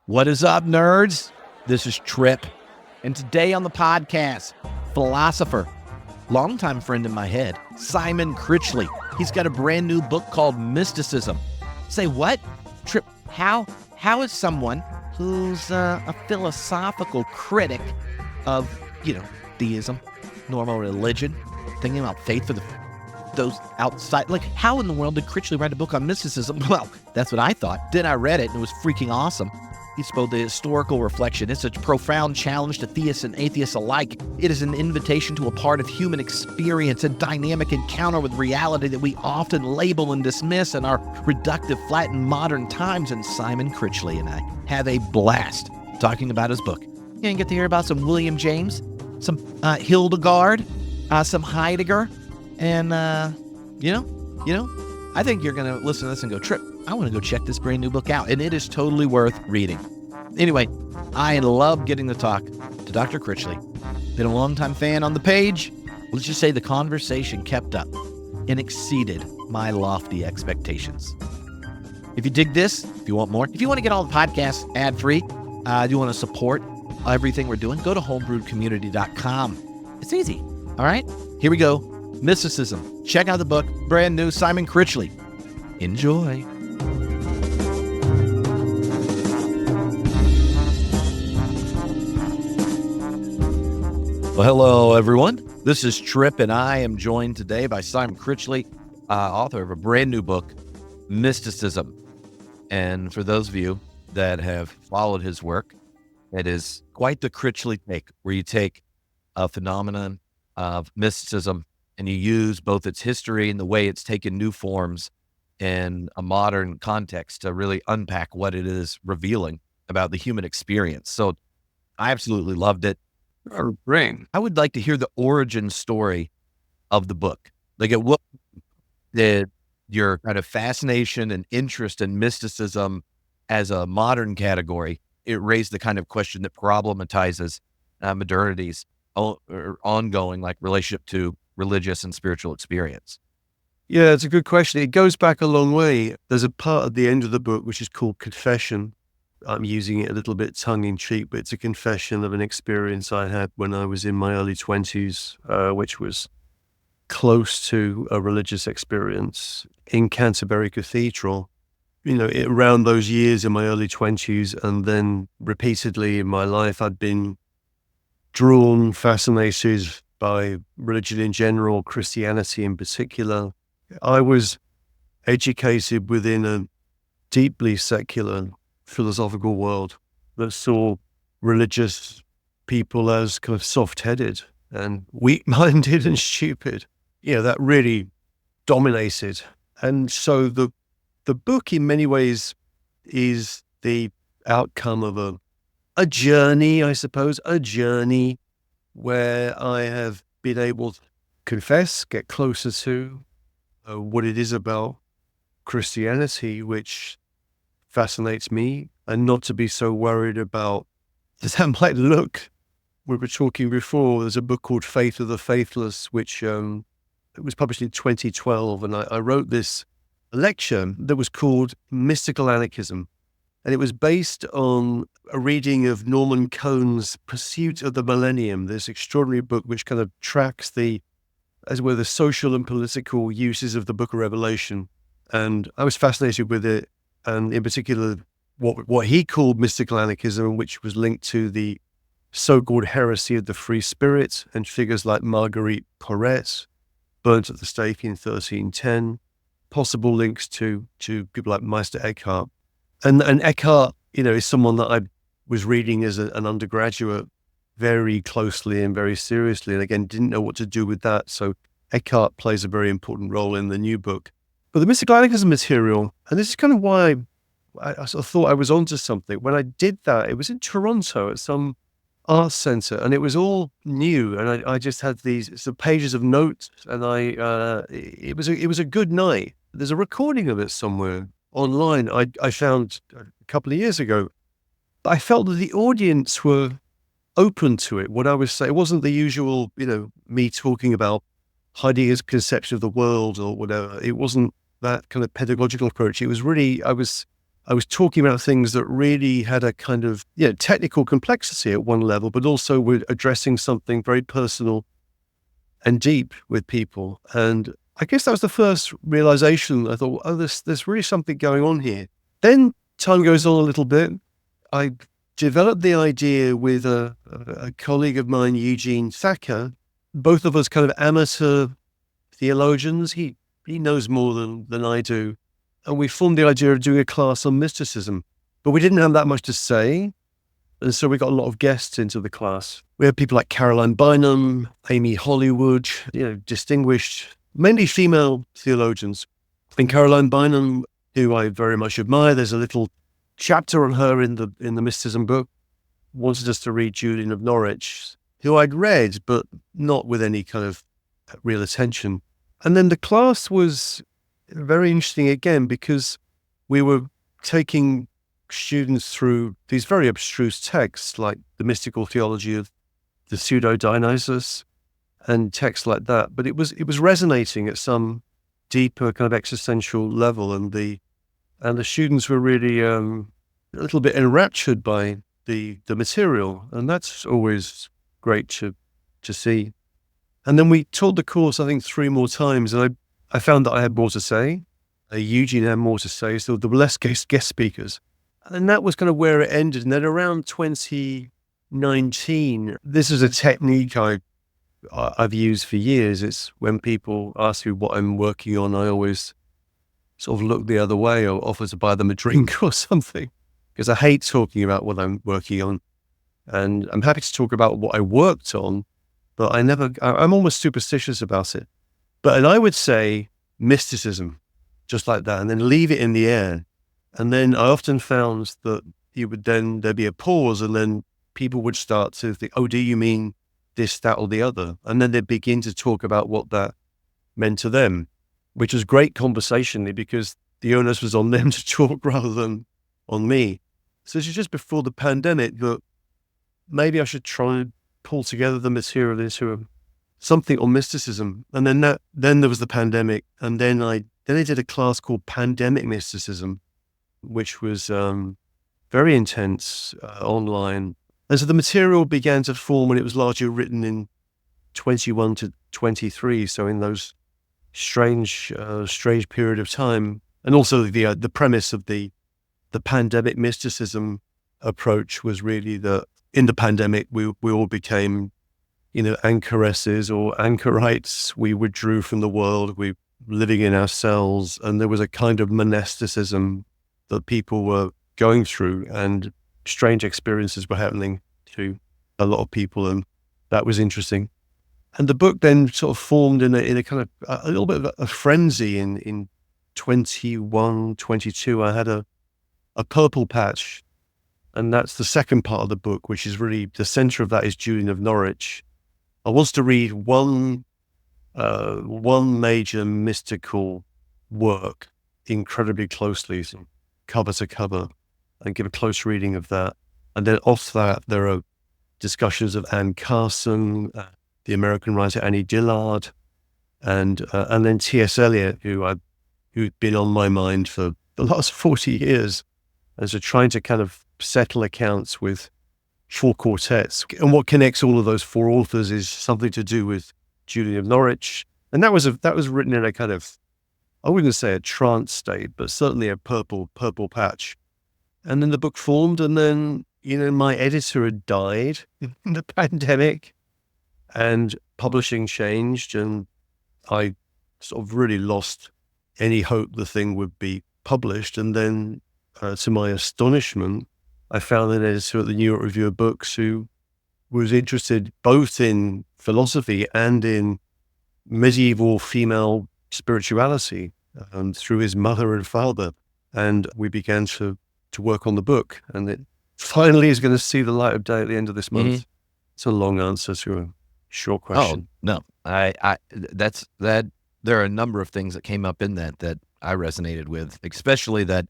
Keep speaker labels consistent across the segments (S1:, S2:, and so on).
S1: What is up, nerds? This is Trip, and today on the podcast, philosopher, longtime friend in my head, Simon Critchley. He's got a brand new book called Mysticism. Say what? Trip, how is someone who's a philosophical critic of, theism, normal religion, thinking about faith for those outside, like how in the world did Critchley write a book on mysticism? Well, that's what I thought. Then I read it and it was freaking awesome. It's both a historical reflection. It's a profound challenge to theists and atheists alike. It is an invitation to a part of human experience, a dynamic encounter with reality that we often label and dismiss in our reductive, flattened modern times. And Simon Critchley and I have a blast talking about his book. You're going to get to hear about some William James, some Hildegard, some Heidegger, and, I think you're going to listen to this and go, Trip, I want to go check this brand new book out, and it is totally worth reading. Anyway, I love getting to talk to Dr. Critchley. Been a longtime fan on the page. Let's just say the conversation kept up and exceeded my lofty expectations. If you dig this, if you want more, if you want to get all the podcasts ad-free, you want to support everything we're doing, go to homebrewedcommunity.com. It's easy. All right, here we go. Mysticism. Check out the book, brand new, Simon Critchley. Enjoy. Well, hello, everyone. This is Trip, and I am joined today by Simon Critchley, author of a brand new book, Mysticism. And for those of you that have followed his work, it is quite the Critchley take, where you take a phenomenon of mysticism and you use both its history and the way it's taken new forms in a modern context to really unpack what it is revealing about the human experience. So I absolutely loved it.
S2: Brain.
S1: I would like to hear the origin story of the book. Like, at what did your kind of fascination and interest in mysticism as a modern category, it raised the kind of question that problematizes modernity's ongoing relationship to religious and spiritual experience?
S2: Yeah, it's a good question. It goes back a long way. There's a part at the end of the book which is called Confession. I'm using it a little bit tongue-in-cheek, but it's a confession of an experience I had when I was in my early 20s, which was close to a religious experience in Canterbury Cathedral. Around those years in my early 20s, and then repeatedly in my life, I'd been drawn, fascinated by religion in general, Christianity in particular. I was educated within a deeply secular philosophical world that saw religious people as kind of soft-headed and weak-minded and stupid. That really dominated. And so the book in many ways is the outcome of a journey, I suppose, a journey where I have been able to confess, get closer to what it is about Christianity, which fascinates me, and not to be so worried about how it might look. We were talking before, there's a book called Faith of the Faithless, which it was published in 2012, and I wrote this lecture that was called Mystical Anarchism. And it was based on a reading of Norman Cohn's Pursuit of the Millennium, this extraordinary book which kind of tracks the social and political uses of the Book of Revelation. And I was fascinated with it, and in particular, what he called mystical anarchism, which was linked to the so-called heresy of the free spirit and figures like Marguerite Porete, burnt at the stake in 1310, possible links to people like Meister Eckhart. And Eckhart, is someone that I was reading as an undergraduate very closely and very seriously, and again, didn't know what to do with that. So Eckhart plays a very important role in the new book. But the mystical anarchism material, and this is kind of why I sort of thought I was onto something. When I did that, it was in Toronto at some arts center, and it was all new, and I just had these pages of notes, and it was a good night. There's a recording of it somewhere online I found a couple of years ago. But I felt that the audience were open to it. What I was saying, it wasn't the usual, me talking about Heidegger's conception of the world or whatever. It wasn't that kind of pedagogical approach. It was really, I was I was talking about things that really had a kind of technical complexity at one level, but also were addressing something very personal and deep with people. And I guess that was the first realization. I thought, there's really something going on here. Then time goes on a little bit. I developed the idea with a colleague of mine, Eugene Thacker, both of us kind of amateur theologians. He knows more than I do. And we formed the idea of doing a class on mysticism. But we didn't have that much to say. And so we got a lot of guests into the class. We had people like Caroline Bynum, Amy Hollywood, distinguished, mainly female theologians. And Caroline Bynum, who I very much admire, there's a little chapter on her in the Mysticism book, wanted us to read Julian of Norwich, who I'd read, but not with any kind of real attention. And then the class was very interesting again, because we were taking students through these very abstruse texts like the mystical theology of the Pseudo-Dionysus and texts like that. But it was resonating at some deeper kind of existential level, and the students were really a little bit enraptured by the material, and that's always great to see. And then we taught the course, I think, 3 more times, and I found that I had more to say. Eugene had more to say, so there were less guest speakers. And that was kind of where it ended. And then around 2019, this is a technique I've used for years. It's when people ask me what I'm working on, I always sort of look the other way or offer to buy them a drink or something, because I hate talking about what I'm working on. And I'm happy to talk about what I worked on, but I'm almost superstitious about it. And I would say mysticism, just like that, and then leave it in the air. And then I often found that there'd be a pause, and then people would start to think, oh, do you mean this, that, or the other? And then they'd begin to talk about what that meant to them, which was great conversationally, because the onus was on them to talk rather than on me. So this is just before the pandemic that maybe I should try and pull together the material into something on mysticism. And then there was the pandemic, and then I did a class called Pandemic Mysticism, which was very intense online. And so the material began to form when it was largely written in 21 to 23. So in those strange period of time. And also the premise of the pandemic mysticism approach was really that in the pandemic, we all became, anchoresses or anchorites. We withdrew from the world. We were living in our cells. And there was a kind of monasticism that people were going through, and strange experiences were happening to a lot of people. And that was interesting. And the book then sort of formed in a kind of a little bit of a frenzy in 21, 22. I had a purple patch, and that's the second part of the book, which is really the center of that is Julian of Norwich. I wanted to read one major mystical work incredibly closely, so cover to cover, and give a close reading of that. And then off that, there are discussions of Anne Carson, the American writer Annie Dillard, and then T.S. Eliot, who'd been on my mind for the last 40 years. And so trying to kind of settle accounts with 4 quartets. And what connects all of those 4 authors is something to do with Julian of Norwich. And that was written in a kind of, I wouldn't say a trance state, but certainly a purple patch. And then the book formed, and then, my editor had died in the pandemic, and publishing changed, and I sort of really lost any hope the thing would be published. And then, to my astonishment, I found an editor at the New York Review of Books who was interested both in philosophy and in medieval female spirituality through his mother and father. And we began to work on the book, and it finally is going to see the light of day at the end of this month. Mm-hmm. It's a long answer to a short question.
S1: Oh, no, there are a number of things that came up in that I resonated with, especially that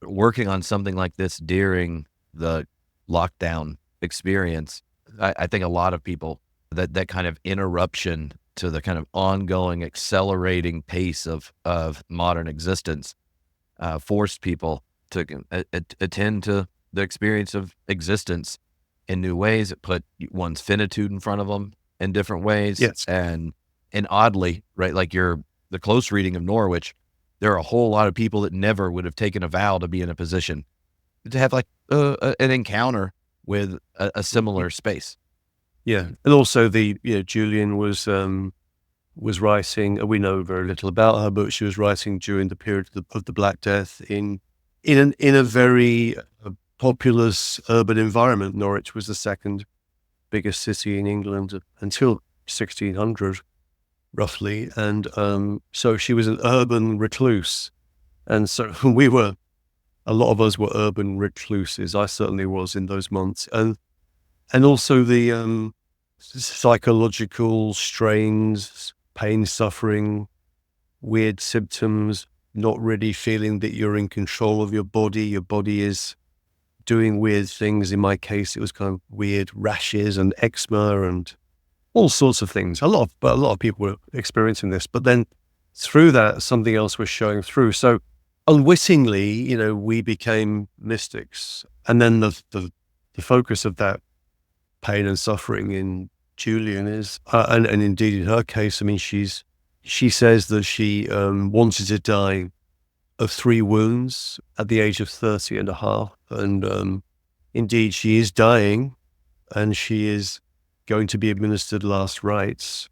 S1: working on something like this during the lockdown experience. I think a lot of people, that kind of interruption to the kind of ongoing accelerating pace of modern existence forced people to attend to the experience of existence in new ways. It put one's finitude in front of them in different ways.
S2: Yes.
S1: And oddly, right, like the close reading of Norwich, there are a whole lot of people that never would have taken a vow to be in a position to have like an encounter with a similar space.
S2: Yeah. And also Julian was writing, we know very little about her, but she was writing during the period of the Black Death in a very populous urban environment. Norwich was the second biggest city in England until 1600, roughly. And so she was an urban recluse. And so a lot of us were urban recluses. I certainly was in those months. And also the psychological strains, pain, suffering, weird symptoms, not really feeling that you're in control of your body. Your body is doing weird things. In my case, it was kind of weird rashes and eczema and all sorts of things. A lot of people were experiencing this, but then through that, something else was showing through. So unwittingly, we became mystics. And then the focus of that pain and suffering in Julian is, and indeed in her case, I mean, she says that she wanted to die of 3 wounds at the age of 30 and a half. And indeed, she is dying, and she is going to be administered last rites.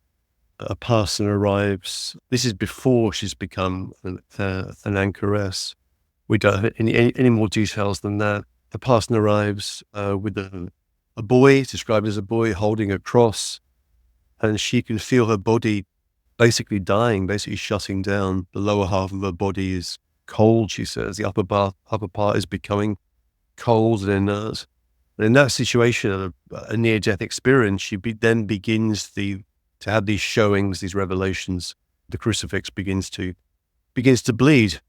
S2: A parson arrives. This is before she's become an anchoress. We don't have any more details than that. The parson arrives with a boy, described as a boy, holding a cross, and she can feel her body basically dying, basically shutting down. The lower half of her body is cold, she says. The upper part is becoming cold and inert. And in that situation, a near-death experience, she then begins to have these showings, these revelations. The crucifix begins to bleed,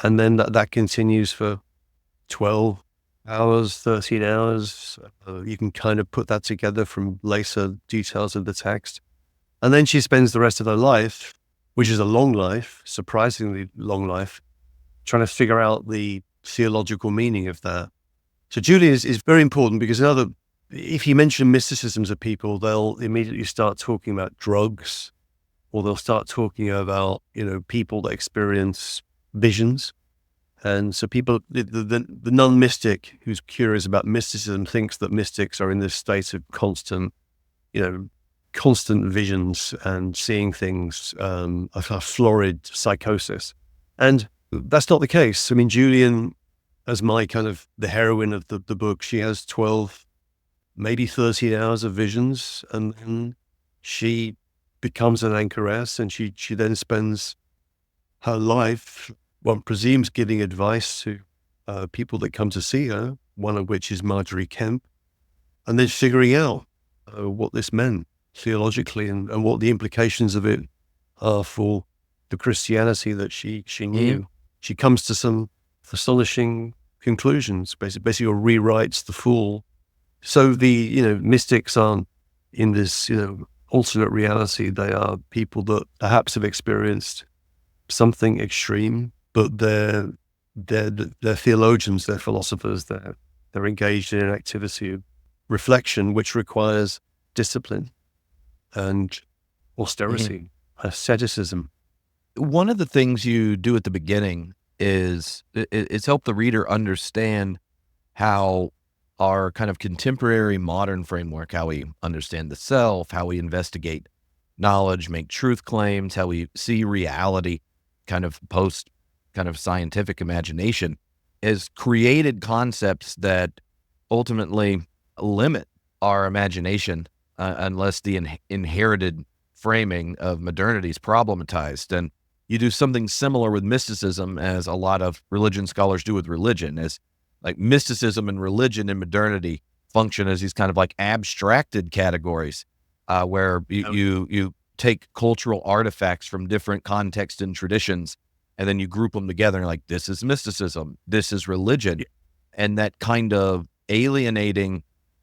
S2: and then that continues for 12 hours, 13 hours. You can kind of put that together from later details of the text. And then she spends the rest of her life, which is a long life, surprisingly long life, trying to figure out the theological meaning of that. So Julian is very important, because if you mention mysticism to people, they'll immediately start talking about drugs, or they'll start talking about, people that experience visions. And so people, the non-mystic who's curious about mysticism thinks that mystics are in this state of constant visions and seeing things, a florid psychosis. And that's not the case. I mean, Julian, as my kind of the heroine of the book, she has 12, maybe 13 hours of visions, and then she becomes an anchoress, and she then spends her life, one presumes, giving advice to people that come to see her, one of which is Marjorie Kemp, and then figuring out what this meant theologically and what the implications of it are for the Christianity that she knew. She comes to some astonishing conclusions, basically rewrites the Fool. So the mystics aren't in this alternate reality. They are people that perhaps have experienced something extreme, but they're theologians, they're philosophers, they're engaged in an activity of reflection which requires discipline and austerity, asceticism.
S1: One of the things you do at the beginning is it's help the reader understand how our kind of contemporary modern framework, how we understand the self, how we investigate knowledge, make truth claims, how we see reality, kind of post kind of scientific imagination, has created concepts that ultimately limit our imagination unless the inherited framing of modernity is problematized. And you do something similar with mysticism, as a lot of religion scholars do with religion, as like mysticism and religion and modernity function as these kind of like abstracted categories where you take cultural artifacts from different contexts and traditions, and then you group them together and like, this is mysticism, this is religion. And that kind of alienating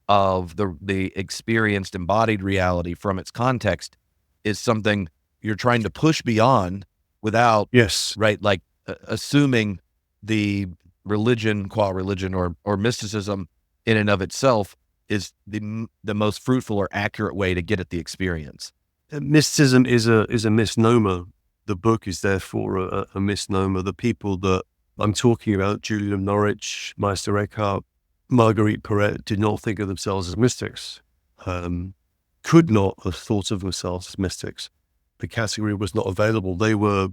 S1: of the experienced embodied reality from its context is something you're trying to push beyond without,
S2: Yes.
S1: right, like assuming the religion, qua religion, or mysticism in and of itself is the most fruitful or accurate way to get at the experience.
S2: Mysticism is a misnomer. The book is therefore a misnomer. The people that I'm talking about, Julian of Norwich, Meister Eckhart, Marguerite Porete, did not think of themselves as mystics, could not have thought of themselves as mystics. The category was not available. They were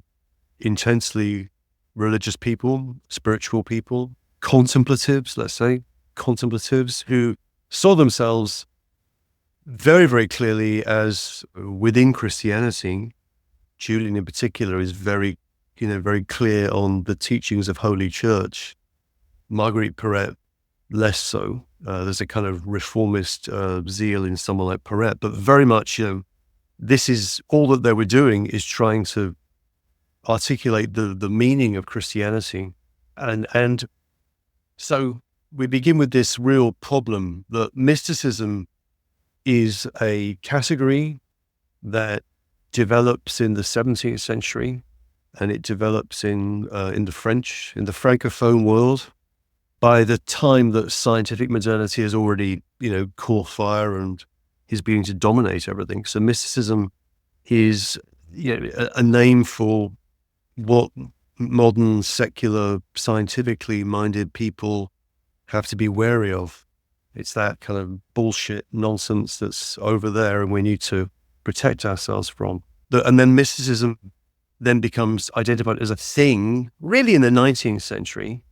S2: intensely religious people, spiritual people, contemplatives, let's say, contemplatives who saw themselves very, very clearly as within Christianity. Julian in particular is very clear on the teachings of Holy Church. Marguerite Porete, less so. There's a kind of reformist zeal in someone like Porete, but very much, this is all that they were doing, is trying to articulate the meaning of Christianity. And so we begin with this real problem that mysticism is a category that develops in the 17th century, and it develops in the Francophone world. By the time that scientific modernity has already, caught fire and is beginning to dominate everything. So mysticism is a name for what modern, secular, scientifically minded people have to be wary of. It's that kind of bullshit nonsense that's over there and we need to protect ourselves from. And then mysticism then becomes identified as a thing really in the 19th century,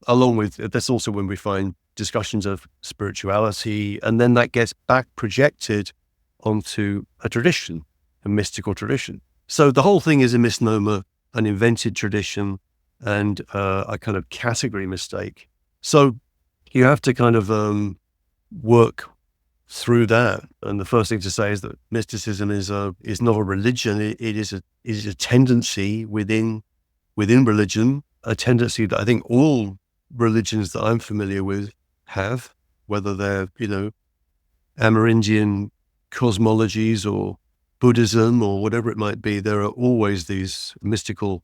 S2: along with, that's also when we find discussions of spirituality, and then that gets back projected onto a tradition, a mystical tradition. So the whole thing is a misnomer, an invented tradition, and a kind of category mistake. So you have to kind of work through that. And the first thing to say is that mysticism is not a religion. It is a tendency within religion, a tendency that I think all religions that I'm familiar with have, whether they're, Amerindian cosmologies or Buddhism or whatever it might be. There are always these mystical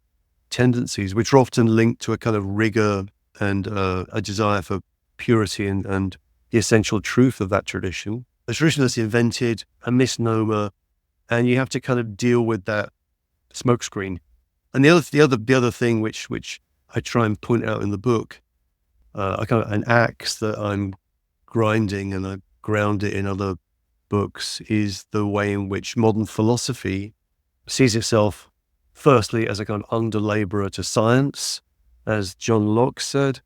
S2: tendencies, which are often linked to a kind of rigor and a desire for purity and the essential truth of that tradition. A tradition that's invented, a misnomer, and you have to kind of deal with that smokescreen. And the other thing which I try and point out in the book, an axe that I'm grinding, and I ground it in other books, is the way in which modern philosophy sees itself firstly as a kind of under-laborer to science, as John Locke said,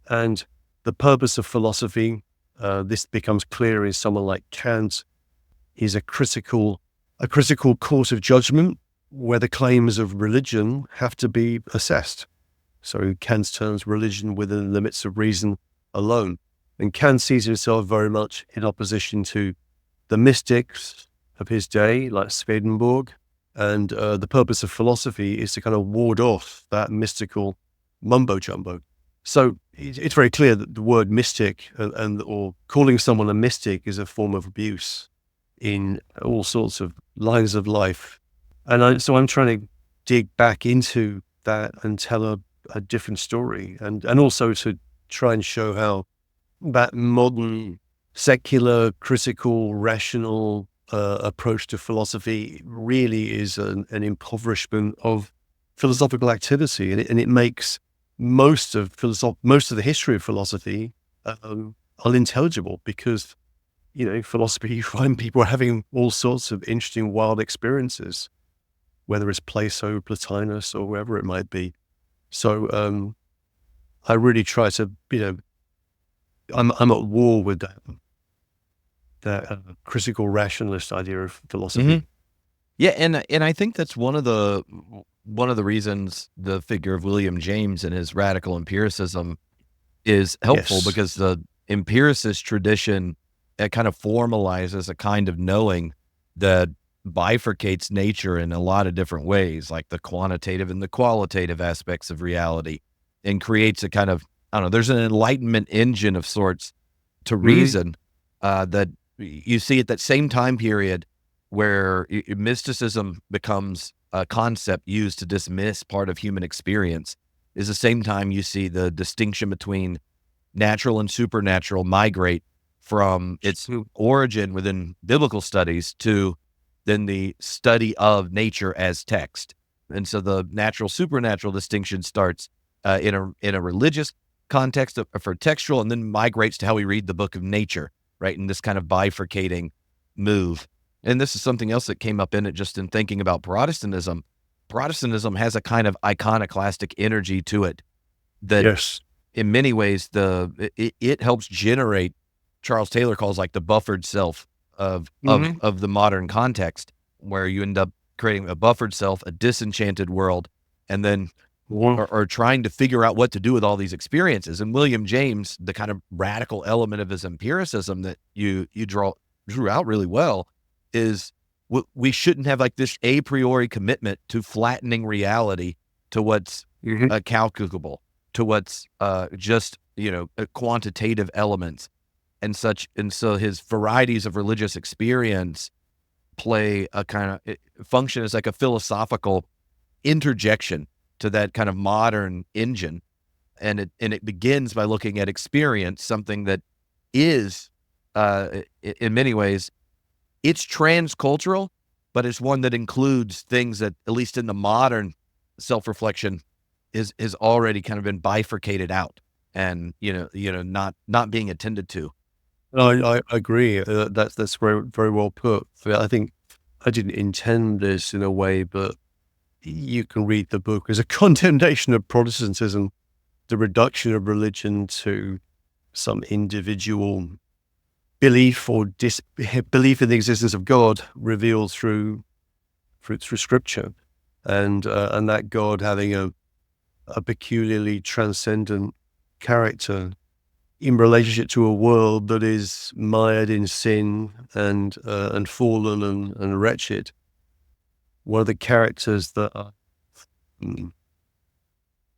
S2: and the purpose of philosophy, this becomes clear in someone like Kant, is a critical court of judgment where the claims of religion have to be assessed. So in Kant's terms, religion within the limits of reason alone. And Kant sees himself very much in opposition to the mystics of his day, like Swedenborg. And the purpose of philosophy is to kind of ward off that mystical mumbo-jumbo. So it's very clear that the word mystic or calling someone a mystic is a form of abuse in all sorts of lines of life. And so I'm trying to dig back into that and tell a different story, and also to try and show how that modern, secular, critical, rational approach to philosophy really is an impoverishment of philosophical activity, and it makes most of the history of philosophy unintelligible, because philosophy, you find people are having all sorts of interesting, wild experiences, whether it's Plato, Plotinus, or wherever it might be. So I really try to, I'm at war with that critical rationalist idea of philosophy.
S1: Mm-hmm. Yeah, and I think that's one of the reasons the figure of William James and his radical empiricism is helpful,
S2: Yes.
S1: because the empiricist tradition, it kind of formalizes a kind of knowing that bifurcates nature in a lot of different ways, like the quantitative and the qualitative aspects of reality, and creates a kind of, I don't know, there's an enlightenment engine of sorts to reason that you see at that same time period where mysticism becomes a concept used to dismiss part of human experience. is the same time you see the distinction between natural and supernatural migrate from its origin within biblical studies to then the study of nature as text. And so the natural supernatural distinction starts in a religious context for textual, and then migrates to how we read the book of nature, right? In this kind of bifurcating move. And this is something else that came up in it just in thinking about Protestantism. Protestantism has a kind of iconoclastic energy to it that
S2: Yes.
S1: in many ways it helps generate, Charles Taylor calls like the buffered self of the modern context, where you end up creating a buffered self, a disenchanted world, and then or trying to figure out what to do with all these experiences. And William James, the kind of radical element of his empiricism that you drew out really well, is we shouldn't have like this a priori commitment to flattening reality to what's calculable, to what's just quantitative elements and such. And so his varieties of religious experience play a kind of function as like a philosophical interjection to that kind of modern engine. And it begins by looking at experience, something that is in many ways it's transcultural, but it's one that includes things that, at least in the modern self-reflection, is already kind of been bifurcated out and not being attended to.
S2: I agree. That's very, very well put. I think I didn't intend this in a way, but you can read the book as a condemnation of Protestantism, the reduction of religion to some individual belief or disbelief in the existence of God revealed through Scripture, and that God having a peculiarly transcendent character in relationship to a world that is mired in sin and fallen and wretched. One of the characters that are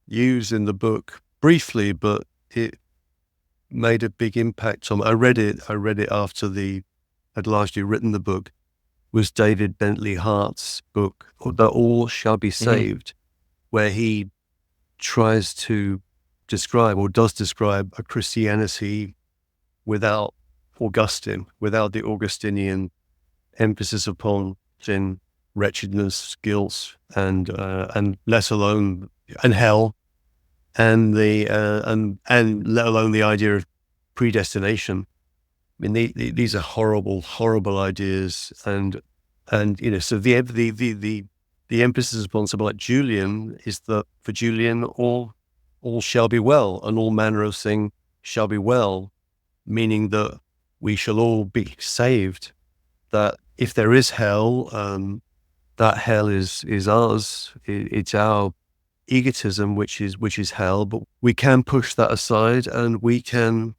S2: used in the book briefly, but it made a big impact on me. I read it after I'd largely written the book, was David Bentley Hart's book, That All Shall Be Saved, where he tries to describe, or does describe, a Christianity without Augustine, without the Augustinian emphasis upon sin, wretchedness, guilt, and let alone and hell, and let alone the idea of predestination. I mean, these are horrible ideas, and so the emphasis upon someone like Julian is that for Julian all shall be well, and all manner of thing shall be well, meaning that we shall all be saved. That if there is hell, that hell is ours. It's our egotism which is hell, but we can push that aside, and we can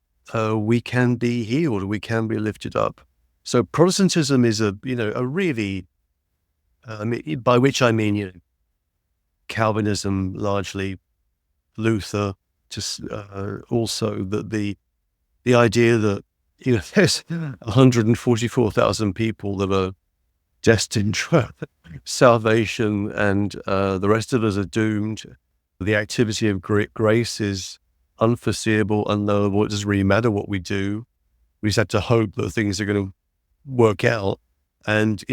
S2: be healed, we can be lifted up. So Protestantism is a really, by which I mean Calvinism largely, Luther, just also that the idea that there's 144,000 people that are destined for salvation, and the rest of us are doomed. The activity of grace is unforeseeable, unknowable. It doesn't really matter what we do. We just have to hope that things are going to work out. And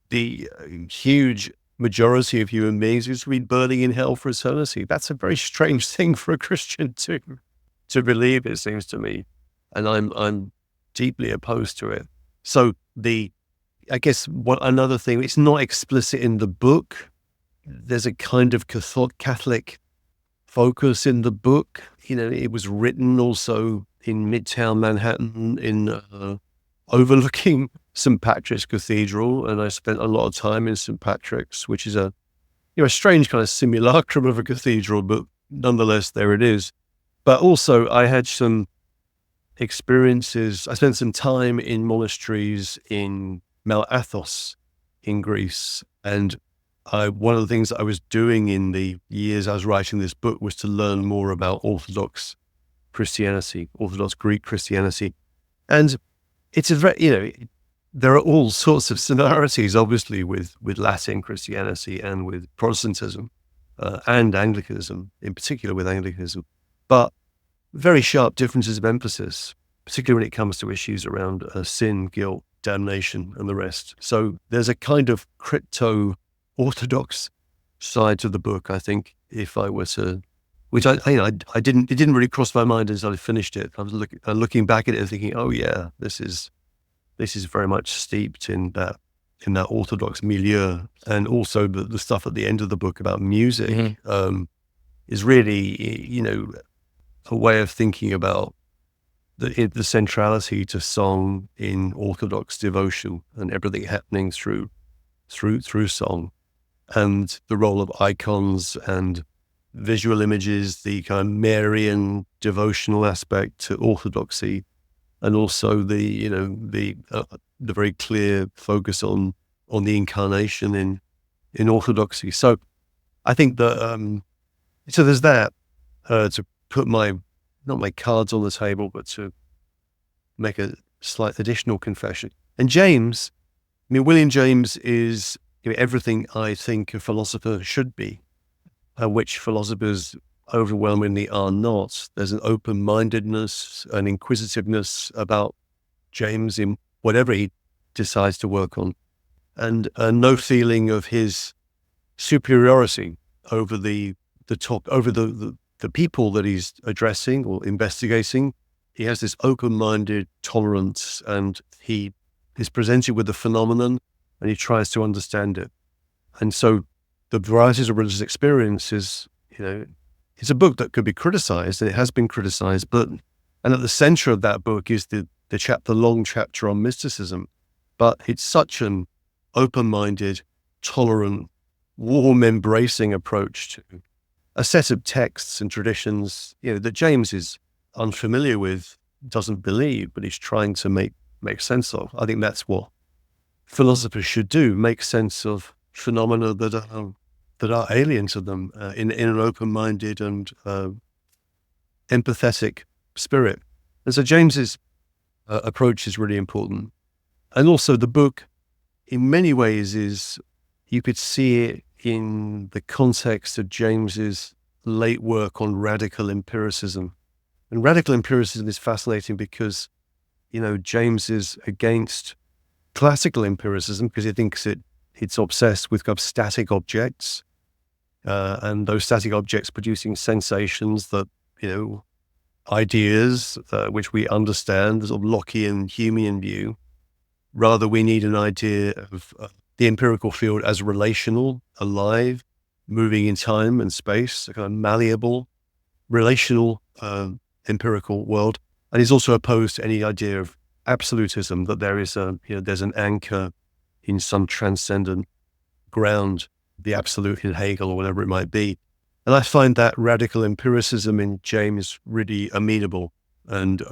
S2: the huge majority of human beings is to be burning in hell for eternity. That's a very strange thing for a Christian to believe, it seems to me, and I'm deeply opposed to it. So I guess another thing, it's not explicit in the book. There's a kind of Catholic focus in the book. It was written also in Midtown Manhattan, overlooking St. Patrick's Cathedral, and I spent a lot of time in St. Patrick's, which is a strange kind of simulacrum of a cathedral, but nonetheless there it is. But also I had some experiences. I spent some time in monasteries in Mount Athos in Greece, and one of the things that I was doing in the years I was writing this book was to learn more about Orthodox Christianity, Orthodox Greek Christianity. And it's there are all sorts of similarities, obviously, with Latin Christianity and with Protestantism. and Anglicanism, in particular with Anglicanism, but very sharp differences of emphasis, particularly when it comes to issues around sin, guilt, damnation, and the rest. So there's a kind of crypto-orthodox side to the book, I think, if I were to, which I didn't, it didn't really cross my mind as I finished it. I was looking back at it and thinking, oh yeah, this is very much steeped in that Orthodox milieu. And also the stuff at the end of the book about music is really, a way of thinking about the centrality to song in Orthodox devotion and everything happening through song, and the role of icons and visual images, the kind of Marian devotional aspect to Orthodoxy, and also the very clear focus on the incarnation in Orthodoxy. So I think that so there's that to put not my cards on the table, but to make a slight additional confession. And James, William James is everything I think a philosopher should be, which philosophers overwhelmingly are not. There's an open-mindedness, an inquisitiveness about James in whatever he decides to work on, and no feeling of his superiority over the people that he's addressing or investigating. He has this open-minded tolerance, and he is presented with the phenomenon and he tries to understand it. And so the varieties of religious experiences, it's a book that could be criticized, and it has been criticized, and at the center of that book is the long chapter on mysticism. But it's such an open-minded, tolerant, warm-embracing approach to a set of texts and traditions, that James is unfamiliar with, doesn't believe, but he's trying to make sense of. I think that's what philosophers should do: make sense of phenomena that are alien to them in an open-minded and empathetic spirit. And so James's approach is really important. And also the book, in many ways, you could see it in the context of James's late work on radical empiricism. And radical empiricism is fascinating because, James is against classical empiricism because he thinks it's obsessed with kind of static objects, and those static objects producing sensations that, ideas which we understand, the sort of Lockean Humean view. Rather, we need an idea of the empirical field as relational, alive, moving in time and space, a kind of malleable, relational empirical world. And he's also opposed to any idea of absolutism, that there is there's an anchor in some transcendent ground, the absolute in Hegel or whatever it might be. And I find that radical empiricism in James really amenable, and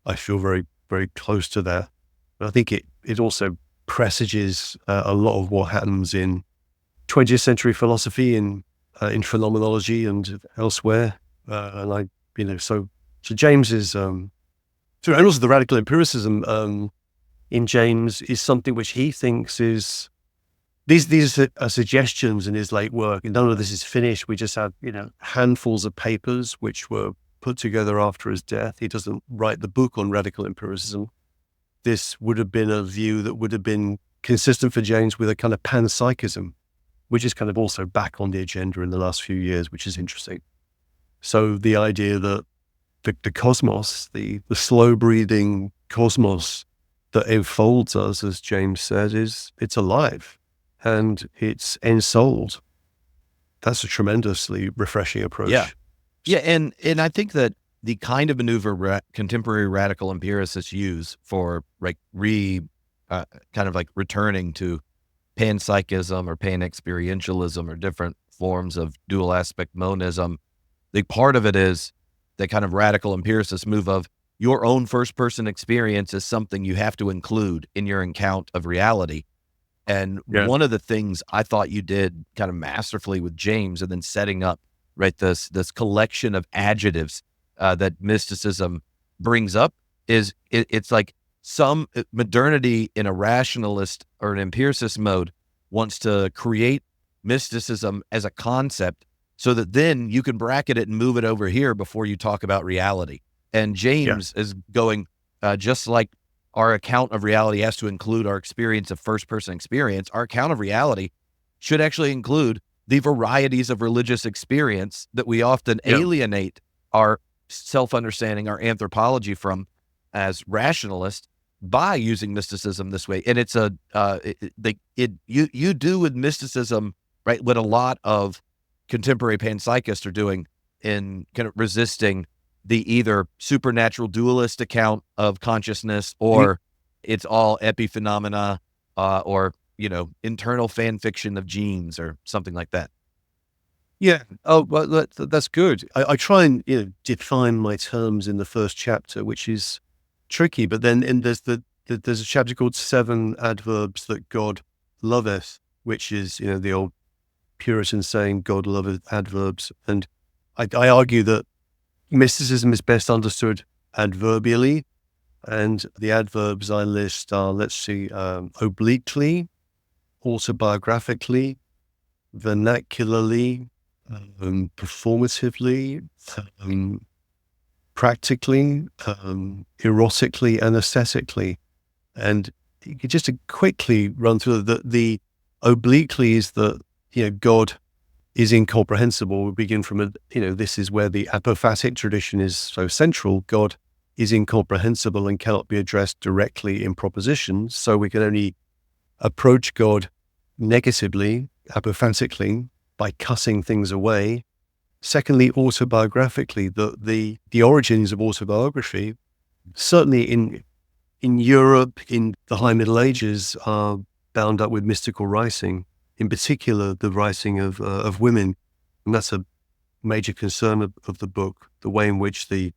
S2: I feel very, very close to that. But I think it also presages a lot of what happens in 20th century philosophy, in phenomenology and elsewhere. So James is, and also the radical empiricism in James is something which he thinks is, these are suggestions in his late work, and none of this is finished. We just have, handfuls of papers which were put together after his death. He doesn't write the book on radical empiricism. This would have been a view that would have been consistent for James with a kind of panpsychism, which is kind of also back on the agenda in the last few years, which is interesting. So the idea that the cosmos, the slow-breathing cosmos that enfolds us, as James said, it's alive and it's ensouled. That's a tremendously refreshing approach.
S1: Yeah, and I think that the kind of maneuver contemporary radical empiricists use for kind of returning to panpsychism or pan-experientialism or different forms of dual aspect monism, the part of it is the kind of radical empiricist move of your own first person experience is something you have to include in your account of reality. And one of the things I thought you did kind of masterfully with James, and then setting up this collection of adjectives that mysticism brings up, is it's like some modernity in a rationalist or an empiricist mode wants to create mysticism as a concept so that then you can bracket it and move it over here before you talk about reality. And James is going, just like our account of reality has to include our experience of first-person experience, our account of reality should actually include the varieties of religious experience that we often alienate our self-understanding, our anthropology from as rationalists by using mysticism this way. And it's you do with mysticism, right, what a lot of contemporary panpsychists are doing in kind of resisting the either supernatural dualist account of consciousness or it's all epiphenomena or, internal fan fiction of genes or something like that.
S2: Yeah. Oh, well, that's good. I try and define my terms in the first chapter, which is tricky. But then there's a chapter called 7 Adverbs That God Loveth, which is the old Puritan saying, God loveth adverbs. And I argue that mysticism is best understood adverbially, and the adverbs I list are, obliquely, autobiographically, vernacularly, performatively, practically, erotically, and aesthetically. And just to quickly run through the obliquely is that God is incomprehensible. We begin from this is where the apophatic tradition is so central. God is incomprehensible and cannot be addressed directly in propositions. So we can only approach God negatively, apophatically, by cutting things away. Secondly, autobiographically, the origins of autobiography, certainly in Europe, in the High Middle Ages, are bound up with mystical writing, in particular the writing of women. And that's a major concern of the book, the way in which the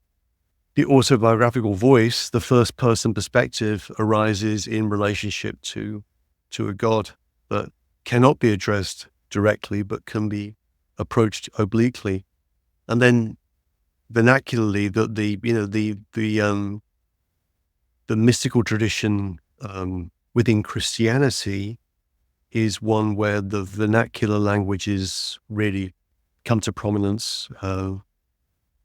S2: autobiographical voice, the first person perspective, arises in relationship to a God that cannot be addressed directly, but can be approached obliquely. And then vernacularly, the mystical tradition within Christianity is one where the vernacular languages really come to prominence.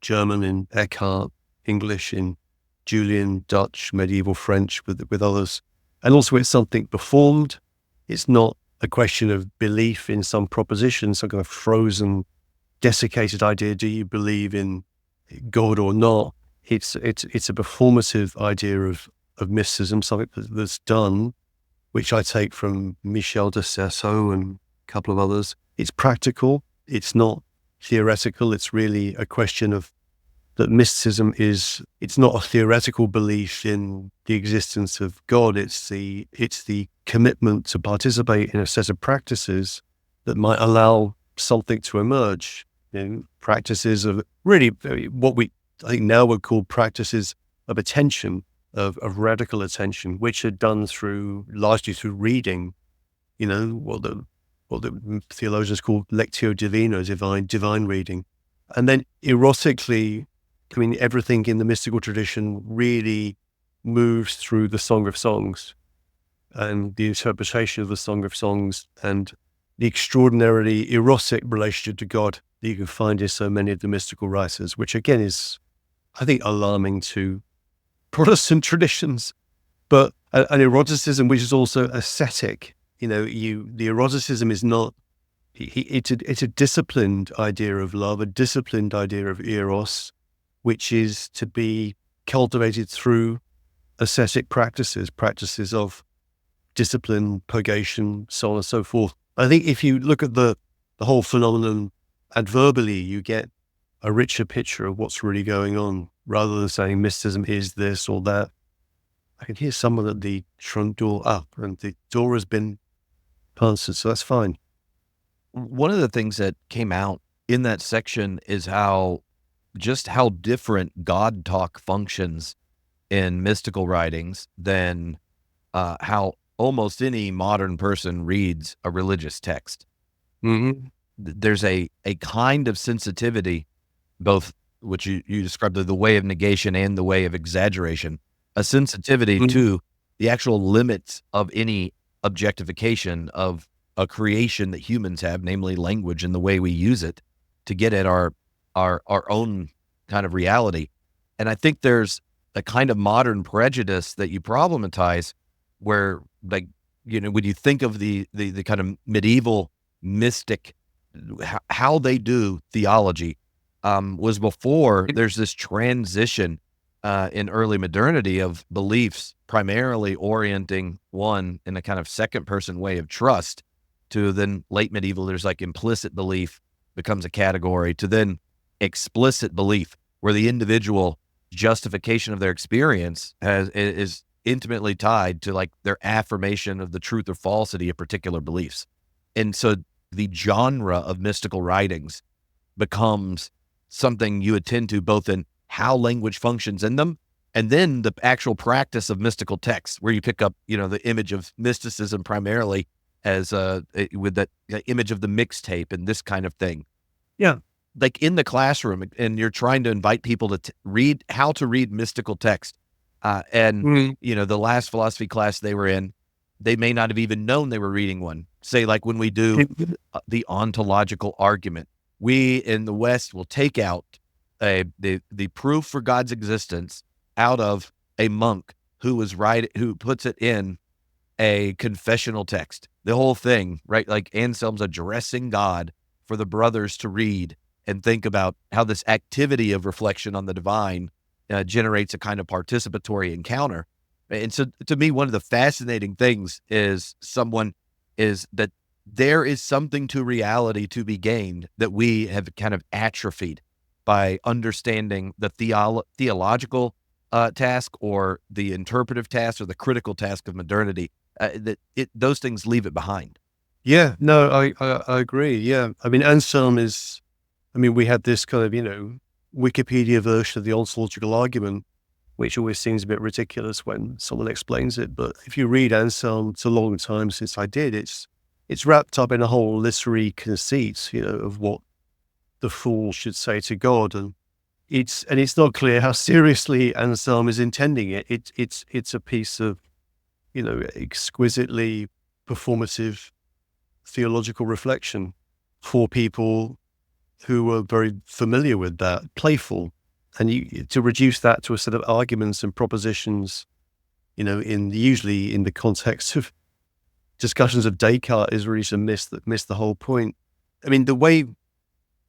S2: German in Eckhart, English in Julian, Dutch, medieval French with others. And also it's something performed. It's not a question of belief in some proposition, some kind of frozen, desiccated idea. Do you believe in God or not? It's a performative idea of mysticism, something that's done, which I take from Michel de Cerceau and a couple of others. It's practical. It's not theoretical. It's really a question of that mysticism it's not a theoretical belief in the existence of God. It's the commitment to participate in a set of practices that might allow something to emerge. Practices of really what I think now would call practices of attention, of radical attention, which are done largely through reading, what the theologians call lectio divina, divine reading. And then erotically, everything in the mystical tradition really moves through the Song of Songs and the interpretation of the Song of Songs and the extraordinarily erotic relationship to God that you can find in so many of the mystical writers, which again is, I think, alarming to Protestant traditions, but an eroticism which is also ascetic. The eroticism is not, it's a disciplined idea of love, a disciplined idea of eros, which is to be cultivated through ascetic practices of discipline, purgation, so on and so forth. I think if you look at the whole phenomenon adverbially, you get a richer picture of what's really going on, rather than saying mysticism is this or that. I can hear someone at the front door up, and the door has been answered, so that's fine.
S1: One of the things that came out in that section is how different God talk functions in mystical writings than how almost any modern person reads a religious text.
S2: Mm-hmm.
S1: There's a kind of sensitivity, both which you described the way of negation and the way of exaggeration, a sensitivity to the actual limits of any objectification of a creation that humans have, namely language and the way we use it to get at our own kind of reality. And I think there's a kind of modern prejudice that you problematize where, like, when you think of the kind of medieval mystic, how they do theology, was before there's this transition in early modernity of beliefs primarily orienting one in a kind of second person way of trust, to then late medieval, there's like implicit belief becomes a category, to then explicit belief, where the individual justification of their experience is intimately tied to like their affirmation of the truth or falsity of particular beliefs. And so the genre of mystical writings becomes something you attend to both in how language functions in them, and then the actual practice of mystical texts, where you pick up, the image of mysticism primarily as with that image of the mixtape and this kind of thing.
S2: Yeah.
S1: Like in the classroom, and you're trying to invite people to read how to read mystical text. And the last philosophy class they were in, they may not have even known they were reading one. Say, like when we do the ontological argument, we in the West will take out the proof for God's existence out of a monk who puts it in a confessional text. The whole thing, right? Like Anselm's addressing God for the brothers to read and think about how this activity of reflection on the divine generates a kind of participatory encounter. And so to me, one of the fascinating things is that there is something to reality to be gained that we have kind of atrophied by understanding the theological task, or the interpretive task, or the critical task of modernity. Those things leave it behind.
S2: Yeah, no, I agree. Yeah. I mean, Anselm we had this kind of, Wikipedia version of the ontological argument, which always seems a bit ridiculous when someone explains it. But if you read Anselm, it's a long time since I did, it's wrapped up in a whole literary conceit, of what the fool should say to God. And it's not clear how seriously Anselm is intending it. It's a piece of, exquisitely performative theological reflection for people who were very familiar with that, playful. And to reduce that to a set of arguments and propositions, usually in the context of discussions of Descartes, is really to miss the whole point. I mean, the way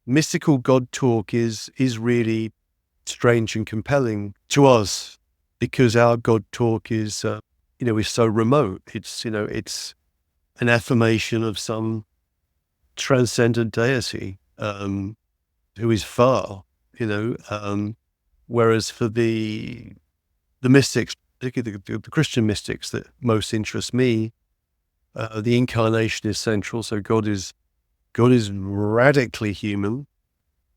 S2: mystical God talk is really strange and compelling to us, because our God talk is so remote. It's an affirmation of some transcendent deity who is far, whereas for the mystics, particularly the Christian mystics that most interest me, the incarnation is central. So God is radically human,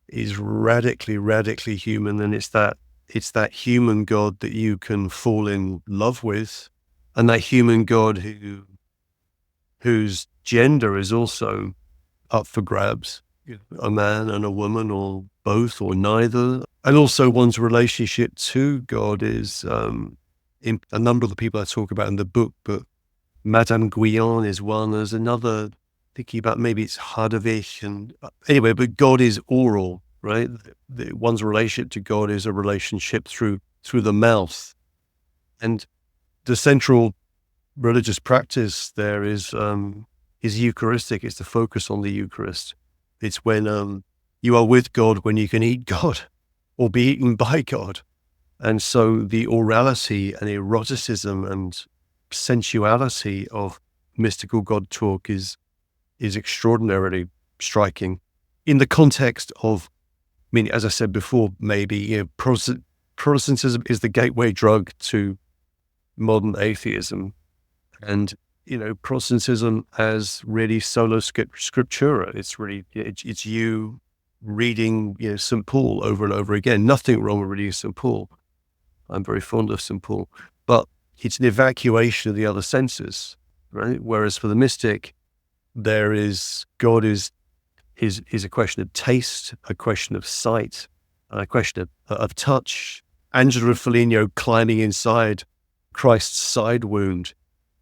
S2: is radically human, and it's that human God that you can fall in love with, and that human God whose gender is also up for grabs, a man and a woman, or both, or neither. And also one's relationship to God is, in a number of the people I talk about in the book, but Madame Guyon is one. There's another, thinking about, maybe it's Hardovich, and anyway, but God is oral, right? One's relationship to God is a relationship through the mouth. And the central religious practice there is Eucharistic. It's the focus on the Eucharist. It's when you are with God, when you can eat God or be eaten by God. And so the orality and eroticism and sensuality of mystical God talk is extraordinarily striking in the context of, as I said before, maybe Protestantism is the gateway drug to modern atheism, and Protestantism as really sola scriptura. It's really it's you reading St. Paul over and over again. Nothing wrong with reading St. Paul. I'm very fond of St. Paul, but it's an evacuation of the other senses, right? Whereas for the mystic, God is a question of taste, a question of sight, a question of touch. Angelo Foligno climbing inside Christ's side wound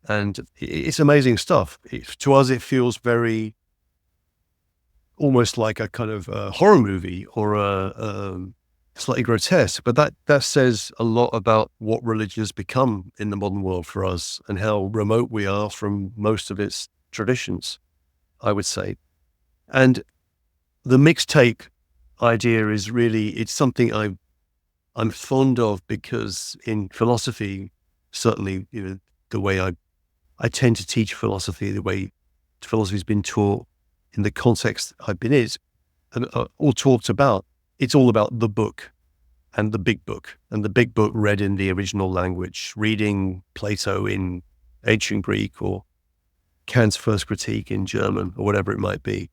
S2: And it's amazing stuff. To us, it feels very almost like a kind of horror movie or slightly grotesque. But that says a lot about what religion has become in the modern world for us and how remote we are from most of its traditions, I would say. And the mixtape idea is really, it's something I'm fond of because in philosophy, certainly, the way I tend to teach philosophy, the way philosophy has been taught in the context I've been in, and all talked about, it's all about the book and the big book, and the big book read in the original language, reading Plato in ancient Greek or Kant's First Critique in German or whatever it might be.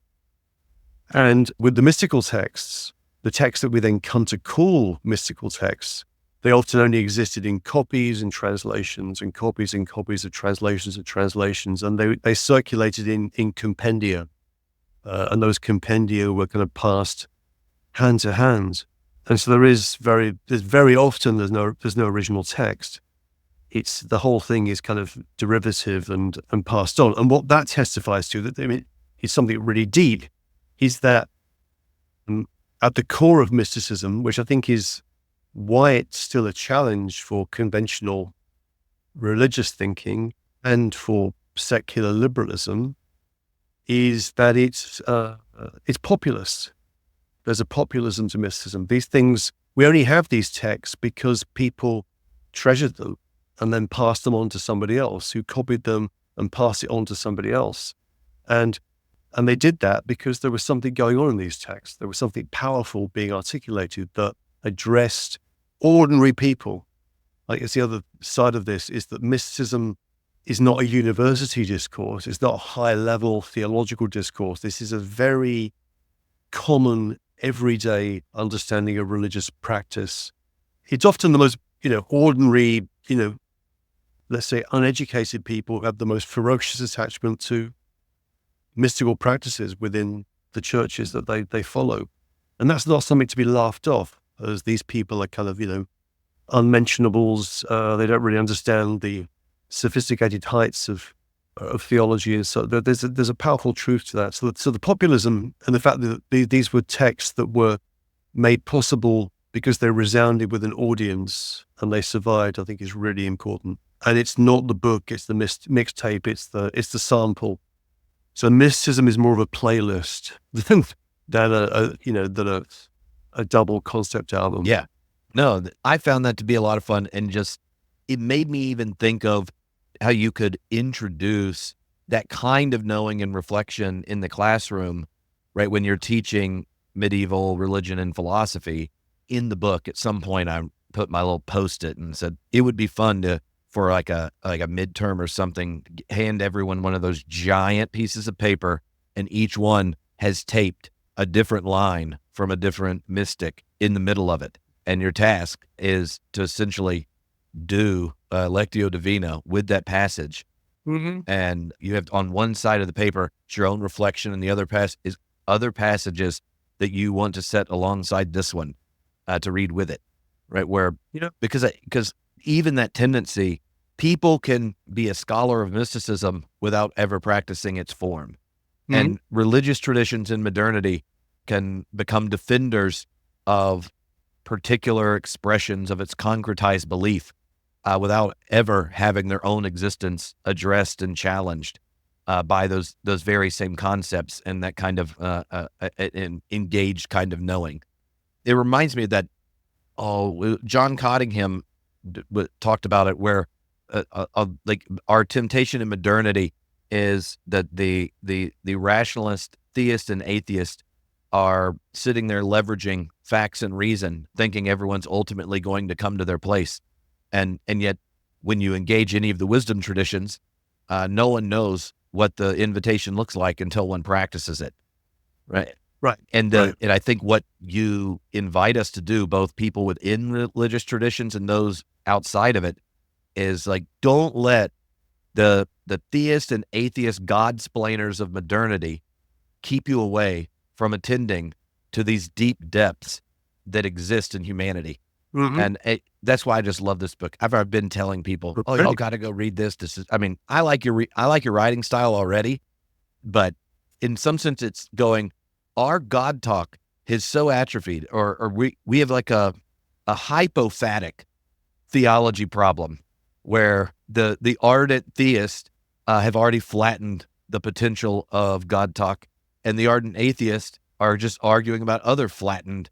S2: And with the mystical texts, the texts that we then come to call mystical texts, they often only existed in copies and translations and copies of translations and translations, and they circulated in compendia. And those compendia were kind of passed hand to hand. And so there's very often there's no original text. It's the whole thing is kind of derivative and passed on. And what that testifies to, is something really deep, is that at the core of mysticism, which I think is why it's still a challenge for conventional religious thinking and for secular liberalism, is that it's populist. There's a populism to mysticism. These things, we only have these texts because people treasured them and then passed them on to somebody else who copied them and passed it on to somebody else. And they did that because there was something going on in these texts. There was something powerful being articulated that addressed ordinary people. Like, it's the other side of this, is that mysticism is not a university discourse. It's not a high-level theological discourse. This is a very common, everyday understanding of religious practice. It's often the most, ordinary, let's say uneducated people who have the most ferocious attachment to mystical practices within the churches that they follow. And that's not something to be laughed off, as these people are kind of, unmentionables. They don't really understand the sophisticated heights of theology. And so there's a powerful truth to that. So the populism and the fact that these were texts that were made possible because they resounded with an audience and they survived, I think is really important. And it's not the book, it's the mixtape, it's the sample. So mysticism is more of a playlist than a double concept album.
S1: Yeah. No, I found that to be a lot of fun, and just, it made me even think of how you could introduce that kind of knowing and reflection in the classroom, right? When you're teaching medieval religion and philosophy in the book. At some point, I put my little Post-it and said, it would be fun for like a midterm or something, hand everyone one of those giant pieces of paper, and each one has taped a different line from a different mystic in the middle of it. And your task is to essentially do Lectio Divina with that passage.
S2: Mm-hmm.
S1: And you have on one side of the paper, it's your own reflection, and the other is other passages that you want to set alongside this one to read with it, right? Where, because even that tendency, people can be a scholar of mysticism without ever practicing its form. Mm-hmm. And religious traditions in modernity can become defenders of particular expressions of its concretized belief without ever having their own existence addressed and challenged by those very same concepts and that kind of engaged kind of knowing. It reminds me of that, John Cottingham talked about it, where like our temptation in modernity is that the rationalist, theist, and atheist are sitting there leveraging facts and reason, thinking everyone's ultimately going to come to their place. And yet, when you engage any of the wisdom traditions, no one knows what the invitation looks like until one practices it, right?
S2: Right.
S1: And I think what you invite us to do, both people within religious traditions and those outside of it, is like, don't let the theist and atheist God-splainers of modernity keep you away from attending to these deep depths that exist in humanity. And that's why I just love this book. I've been telling people, "Oh, y'all got to go read this." I like your writing style already, but in some sense, it's going. Our God talk is so atrophied, or we have like a hypophatic theology problem, where the ardent theists have already flattened the potential of God talk, and the ardent atheists are just arguing about other flattened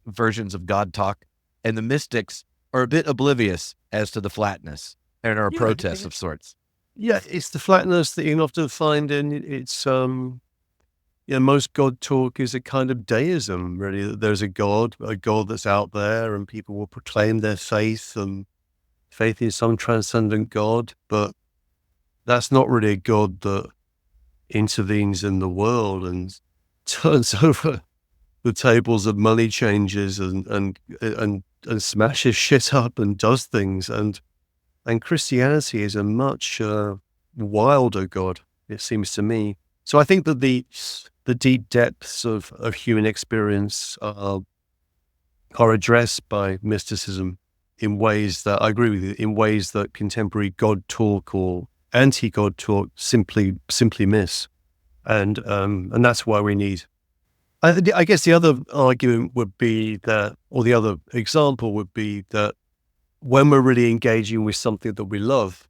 S1: versions of God talk. And the mystics are a bit oblivious as to the flatness and are a protest of sorts.
S2: Yeah, it's the flatness that you can often find in it's most God talk is a kind of deism, really, that there's a God that's out there, and people will proclaim their faith in some transcendent God, but that's not really a God that intervenes in the world and turns over the tables of money changers and smashes shit up and does things. And Christianity is a much wilder God, it seems to me. So I think that the deep depths of human experience are addressed by mysticism in ways that, I agree with you, in ways that contemporary God talk or anti-God talk simply miss. And that's why we need. I guess the other argument would be that, or the other example would be that when we're really engaging with something that we love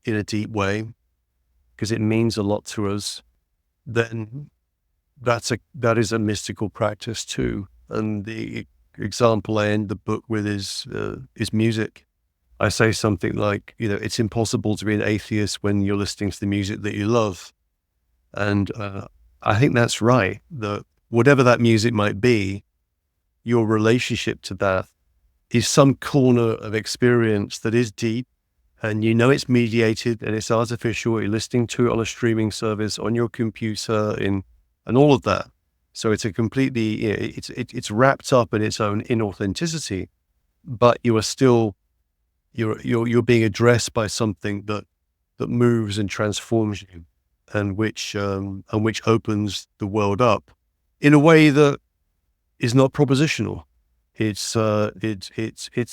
S2: in a deep way, because it means a lot to us, then that is a mystical practice too. And the example I end the book with is music. I say something like, it's impossible to be an atheist when you're listening to the music that you love. And I think that's right, that whatever that music might be, your relationship to that is some corner of experience that is deep, and it's mediated and it's artificial. You're listening to it on a streaming service, on your computer, and all of that. So it's a completely, it's wrapped up in its own inauthenticity, but you are still, you're being addressed by something that moves and transforms you, and which opens the world up in a way that is not propositional. It's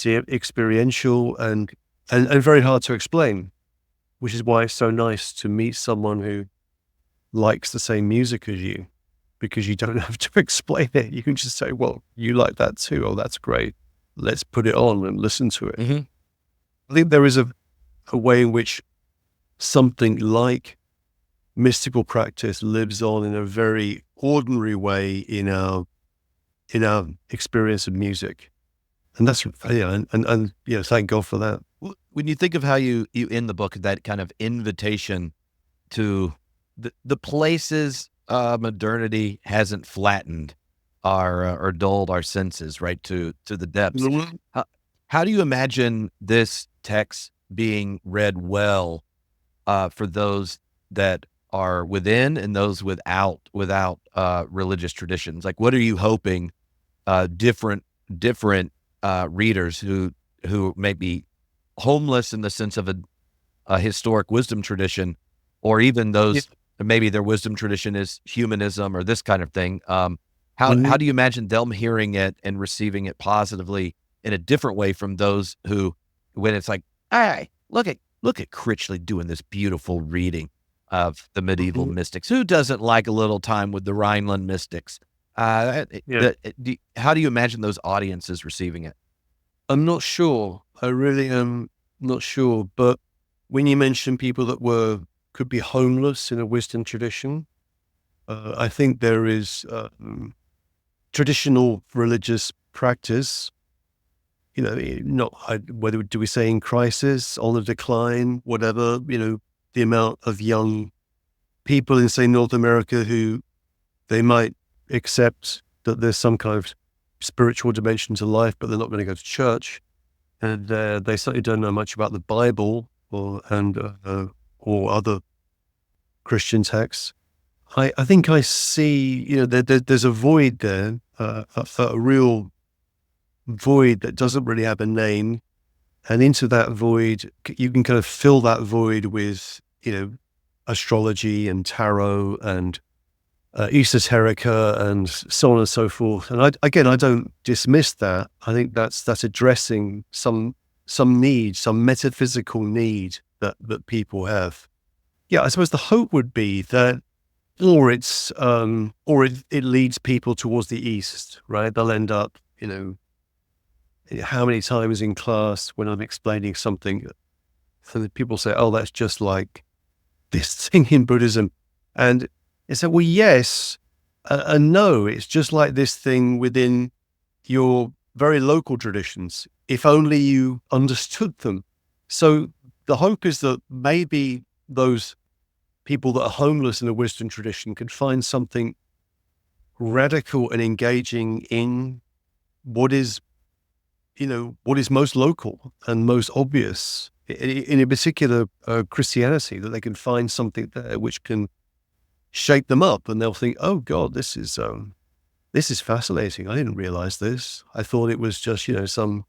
S2: experiential and very hard to explain, which is why it's so nice to meet someone who likes the same music as you, because you don't have to explain it. You can just say, well, you like that too. Oh, that's great. Let's put it on and listen to it.
S1: Mm-hmm.
S2: I think there is a way in which something like mystical practice lives on in a very ordinary way in our experience of music. And that's, thank God for that.
S1: When you think of how you end the book, that kind of invitation to the places modernity hasn't flattened or dulled our senses, right, to the depths.
S2: Mm-hmm.
S1: How do you imagine this text being read well for those that are within and those without religious traditions? Like, what are you hoping different readers who may be homeless in the sense of a historic wisdom tradition, or even those maybe their wisdom tradition is humanism or this kind of thing? How do you imagine them hearing it and receiving it positively in a different way from those who, when it's like, hey, look at Critchley doing this beautiful reading of the medieval mystics. Who doesn't like a little time with the Rhineland mystics? How do you imagine those audiences receiving it?
S2: I'm not sure. I really am not sure. But when you mention people that could be homeless in a wisdom tradition, I think there is traditional religious practice, whether do we say in crisis, on the decline, whatever, the amount of young people in, say, North America who they might accept that there's some kind of spiritual dimension to life, but they're not going to go to church, and they certainly don't know much about the Bible or other Christian texts. I think I see, there's a void there, a real void that doesn't really have a name, and into that void, you can kind of fill that void with, astrology and tarot and esoterica and so on and so forth. And I don't dismiss that. I think that's addressing some need, some metaphysical need that people have. Yeah, I suppose the hope would be that, or it leads people towards the East, right? They'll end up, how many times in class when I'm explaining something, and people say, "Oh, that's just like this thing in Buddhism," and I said, "Well, yes, and no. It's just like this thing within your very local traditions, if only you understood them." So the hope is that maybe those people that are homeless in a wisdom tradition can find something radical and engaging in what is most local and most obvious in a particular Christianity, that they can find something there which can shake them up, and they'll think, "Oh God, this is fascinating. I didn't realize this. I thought it was just, some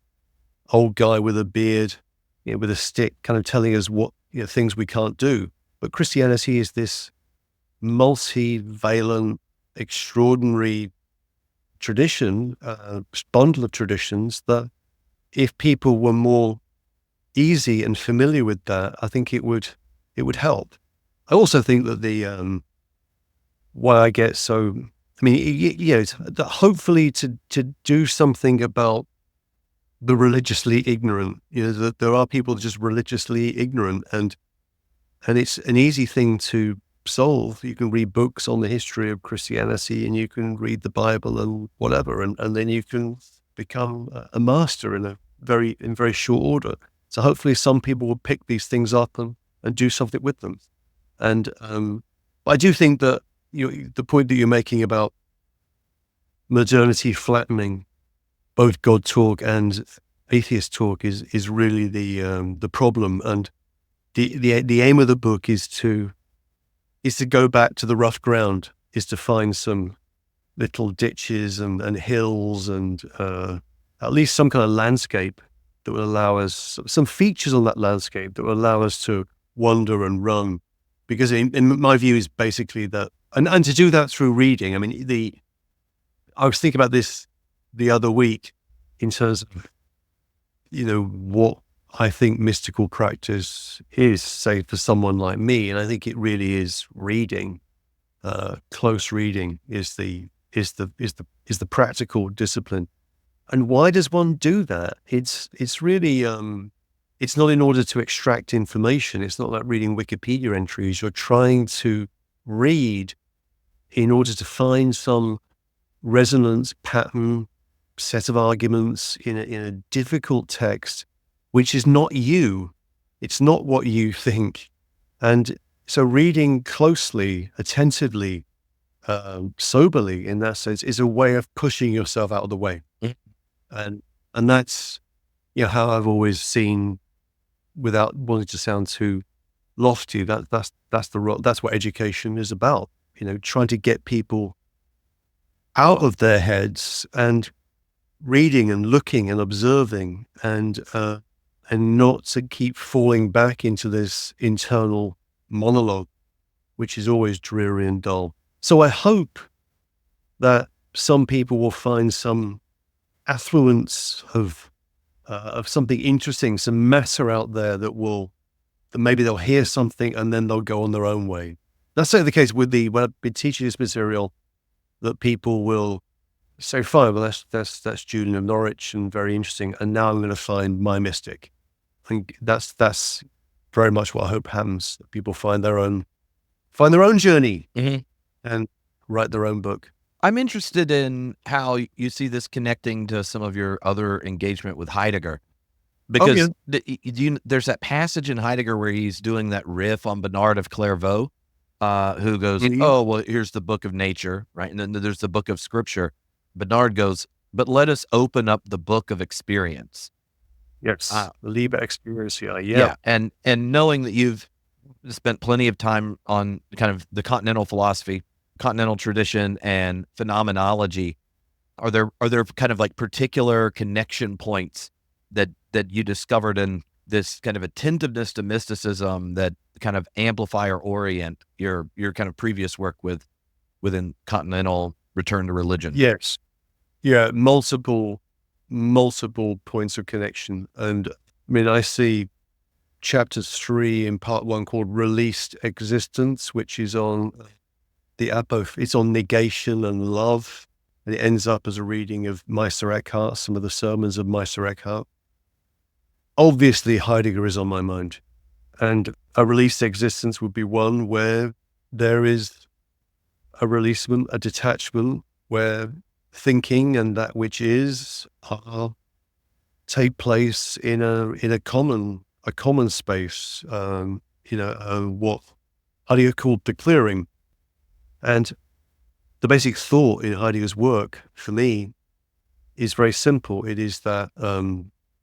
S2: old guy with a beard, with a stick kind of telling us what, things we can't do." But Christianity is this multivalent, extraordinary tradition, bundle of traditions that if people were more easy and familiar with that, I think it would help. I also think that why I get so, hopefully to do something about the religiously ignorant, that there are people just religiously ignorant, and it's an easy thing to solve. You can read books on the history of Christianity, and you can read the Bible and whatever, and then you can become a master in very short order. So hopefully some people will pick these things up and do something with them. And I do think that the point that you're making about modernity flattening both God talk and atheist talk is really the problem. And the aim of the book is to go back to the rough ground, is to find some little ditches and hills and at least some kind of landscape that will allow us, some features on that landscape that will allow us to wander and run. Because in my view is basically that, and to do that through reading. I was thinking about this the other week in terms of, what I think mystical practice is, say, for someone like me. And I think it really is reading. Close reading is the practical discipline. And why does one do that? It's really, it's not in order to extract information. It's not like reading Wikipedia entries. You're trying to read in order to find some resonance pattern, set of arguments in a difficult text, which is not you. It's not what you think. And so reading closely, attentively, soberly in that sense is a way of pushing yourself out of the way. And that's, how I've always seen, without wanting to sound too lofty, that's what education is about. Trying to get people out of their heads and reading and looking and observing, and not to keep falling back into this internal monologue, which is always dreary and dull. So I hope that some people will find some affluence of something interesting, some matter out there that maybe they'll hear something and then they'll go on their own way. That's certainly the case when I've been teaching this material, that people will say, "Fine, well that's Julian of Norwich and very interesting, and now I'm going to find my mystic." I think that's very much what I hope happens. That people find their own journey and write their own book.
S1: I'm interested in how you see this connecting to some of your other engagement with Heidegger, because there's that passage in Heidegger where he's doing that riff on Bernard of Clairvaux, who goes, "Oh, well, here's the book of nature," right? And then there's the book of scripture. Bernard goes, "But let us open up the book of experience."
S2: Yes, Liebe Experientia,
S1: yeah. And knowing that you've spent plenty of time on kind of the continental philosophy, continental tradition, and phenomenology, are there kind of like particular connection points that you discovered in this kind of attentiveness to mysticism that kind of amplify or orient your kind of previous work with within Continental return to religion.
S2: Yes. Yeah. Multiple points of connection. And I mean, I see chapter 3 in part 1 called Released Existence, which is on it's on negation and love. And it ends up as a reading of Meister Eckhart, some of the sermons of Meister Eckhart. Obviously, Heidegger is on my mind. And a released existence would be one where there is a releasement, a detachment, where thinking and that which is take place in a common space. What Heidegger called the clearing. And the basic thought in Heidegger's work, for me, is very simple. It is that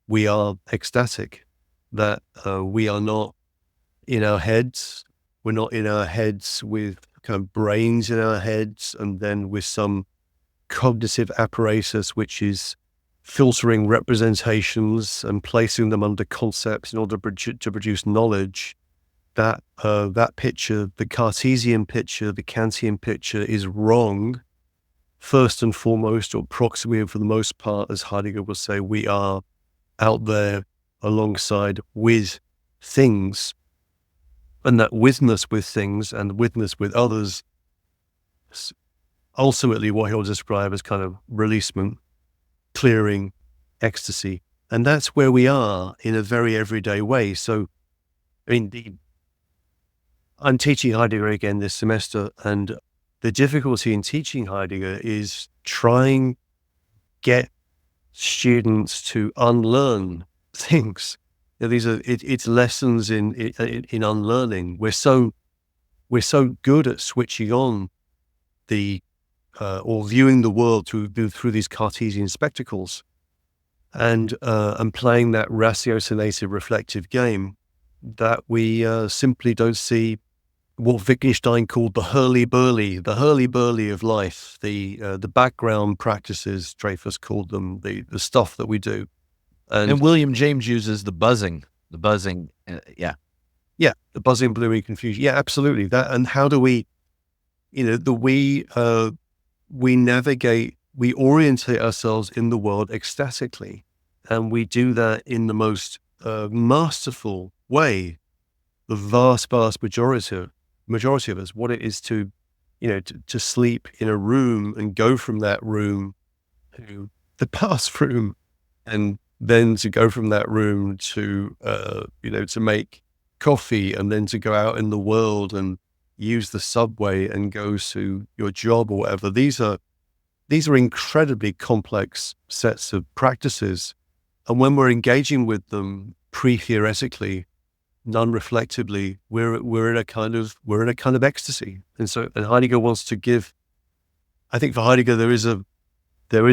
S2: we are ecstatic, that we are not in our heads. We're not in our heads with kind of brains in our heads, and then with some cognitive apparatus which is filtering representations and placing them under concepts in order to produce knowledge. That picture, the Cartesian picture, the Kantian picture, is wrong. First and foremost, or proximally for the most part, as Heidegger will say, we are out there alongside with things, and that witness with things and witness with others, ultimately what he'll describe as kind of releasement, clearing, ecstasy. And that's where we are in a very everyday way. So, I mean, I'm teaching Heidegger again this semester, and the difficulty in teaching Heidegger is trying get students to unlearn things. You know, it's lessons in unlearning. We're so good at switching on or viewing the world through these Cartesian spectacles, and playing that ratiocinative reflective game, that we simply don't see what Wittgenstein called the hurly-burly of life, the background practices, Dreyfus called them, the stuff that we do.
S1: And William James uses the buzzing, the buzzing,
S2: blurry confusion. Yeah, absolutely. That, and how do we, we navigate, we orientate ourselves in the world ecstatically, and we do that in the most masterful way. The vast majority of us, what it is to sleep in a room and go from that room to the past room, and then to go from that room to to make coffee, and then to go out in the world and use the subway and go to your job or whatever. These are incredibly complex sets of practices, and when we're engaging with them pre-theoretically, non-reflectively, we're in a kind of ecstasy. And Heidegger wants to give. I think for Heidegger there is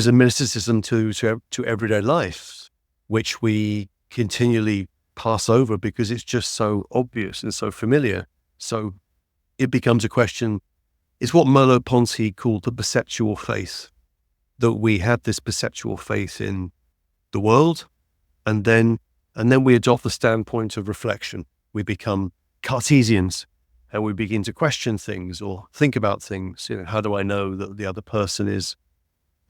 S2: a mysticism to everyday life, which we continually pass over because it's just so obvious and so familiar. So it becomes a question. It's what Merleau-Ponty called the perceptual faith, that we have this perceptual faith in the world, and then we adopt the standpoint of reflection. We become Cartesians, and we begin to question things or think about things. How do I know that the other person is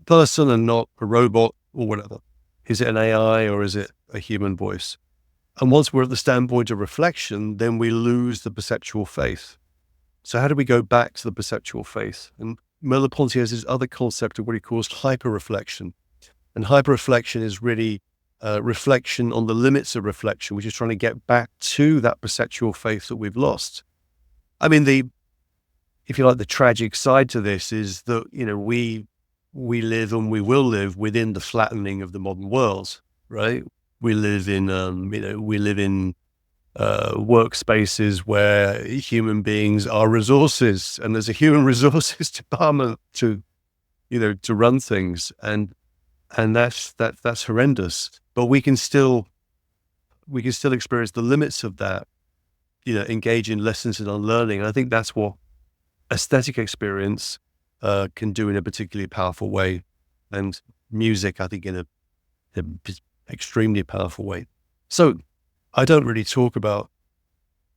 S2: a person and not a robot or whatever? Is it an AI or is it a human voice? And once we're at the standpoint of reflection, then we lose the perceptual faith. So how do we go back to the perceptual faith? And Merleau-Ponty has this other concept of what he calls hyper-reflection. And hyper-reflection is really reflection on the limits of reflection, which is trying to get back to that perceptual faith that we've lost. I mean, if you like, the tragic side to this is that, we live and we will live within the flattening of the modern world, right? We live in, workspaces where human beings are resources, and there's a human resources department to run things, and that's horrendous. But we can still experience the limits of that, engage in lessons in unlearning. And I think that's what aesthetic experience can do in a particularly powerful way, and music, I think, in an extremely powerful way. So I don't really talk about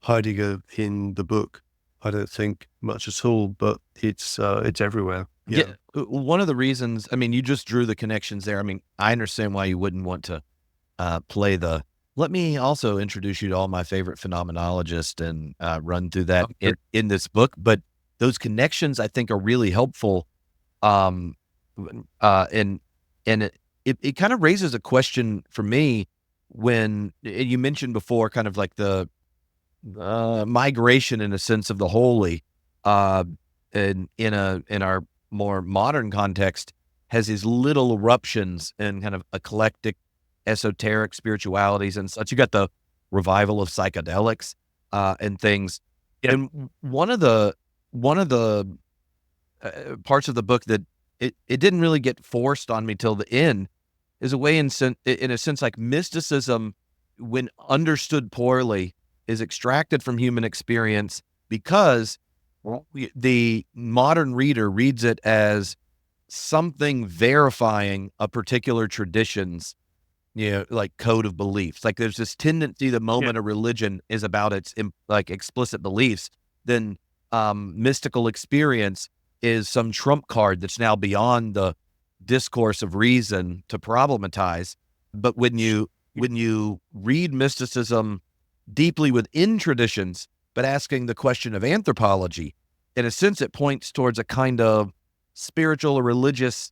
S2: Heidegger in the book. I don't think much at all, but it's everywhere.
S1: Yeah. One of the reasons, I mean, you just drew the connections there. I mean, I understand why you wouldn't want to play the, let me also introduce you to all my favorite phenomenologists and run through that in this book. But those connections, I think, are really helpful. And it kind of raises a question for me when you mentioned before kind of like the migration in a sense of the holy in our more modern context has these little eruptions and kind of eclectic esoteric spiritualities and such. You got the revival of psychedelics and things. Yep. And one of the parts of the book that it didn't really get forced on me till the end is a way in a sense like mysticism, when understood poorly, is extracted from human experience because the modern reader reads it as something verifying a particular tradition's, like code of beliefs. Like there's this tendency the moment a religion is about its like explicit beliefs, then mystical experience is some trump card that's now beyond the discourse of reason to problematize. But when you read mysticism deeply within traditions, but asking the question of anthropology, in a sense, it points towards a kind of spiritual religious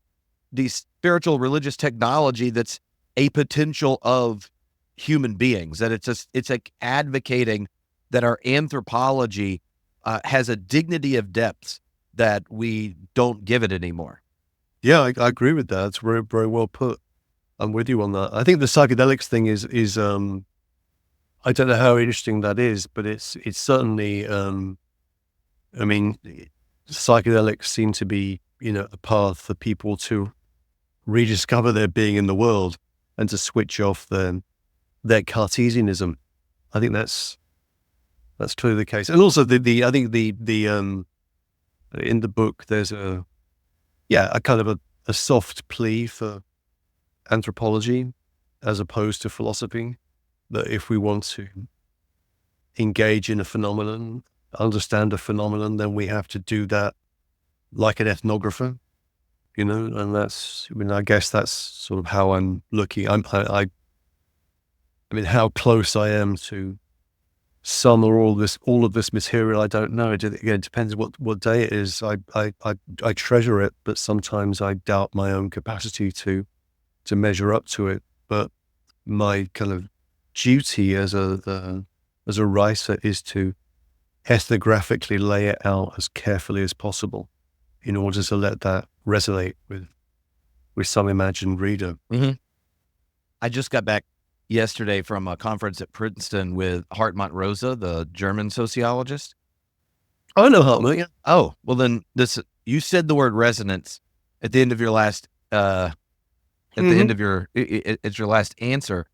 S1: technology that's a potential of human beings. That it's like advocating that our anthropology has a dignity of depth that we don't give it anymore.
S2: Yeah, I agree with that. It's very, very well put. I'm with you on that. I think the psychedelics thing is I don't know how interesting that is, but it's certainly, I mean, psychedelics seem to be, a path for people to rediscover their being in the world and to switch off their Cartesianism. I think that's clearly the case. And also I think the in the book, there's a kind of a soft plea for anthropology as opposed to philosophy, that if we want to engage in a phenomenon, understand a phenomenon, then we have to do that like an ethnographer, and I guess that's sort of how I'm looking. I mean, how close I am to some or all of this material, I don't know. Again, it depends what day it is. I treasure it, but sometimes I doubt my own capacity to measure up to it. But my kind of duty as a writer is to ethnographically lay it out as carefully as possible in order to let that resonate with some imagined reader.
S1: Mm-hmm. I just got back yesterday from a conference at Princeton with Hartmut Rosa, the German sociologist.
S2: Oh, I know Hartmut, yeah.
S1: Oh, well then you said the word resonance at the end of your last, the end of it's your last answer.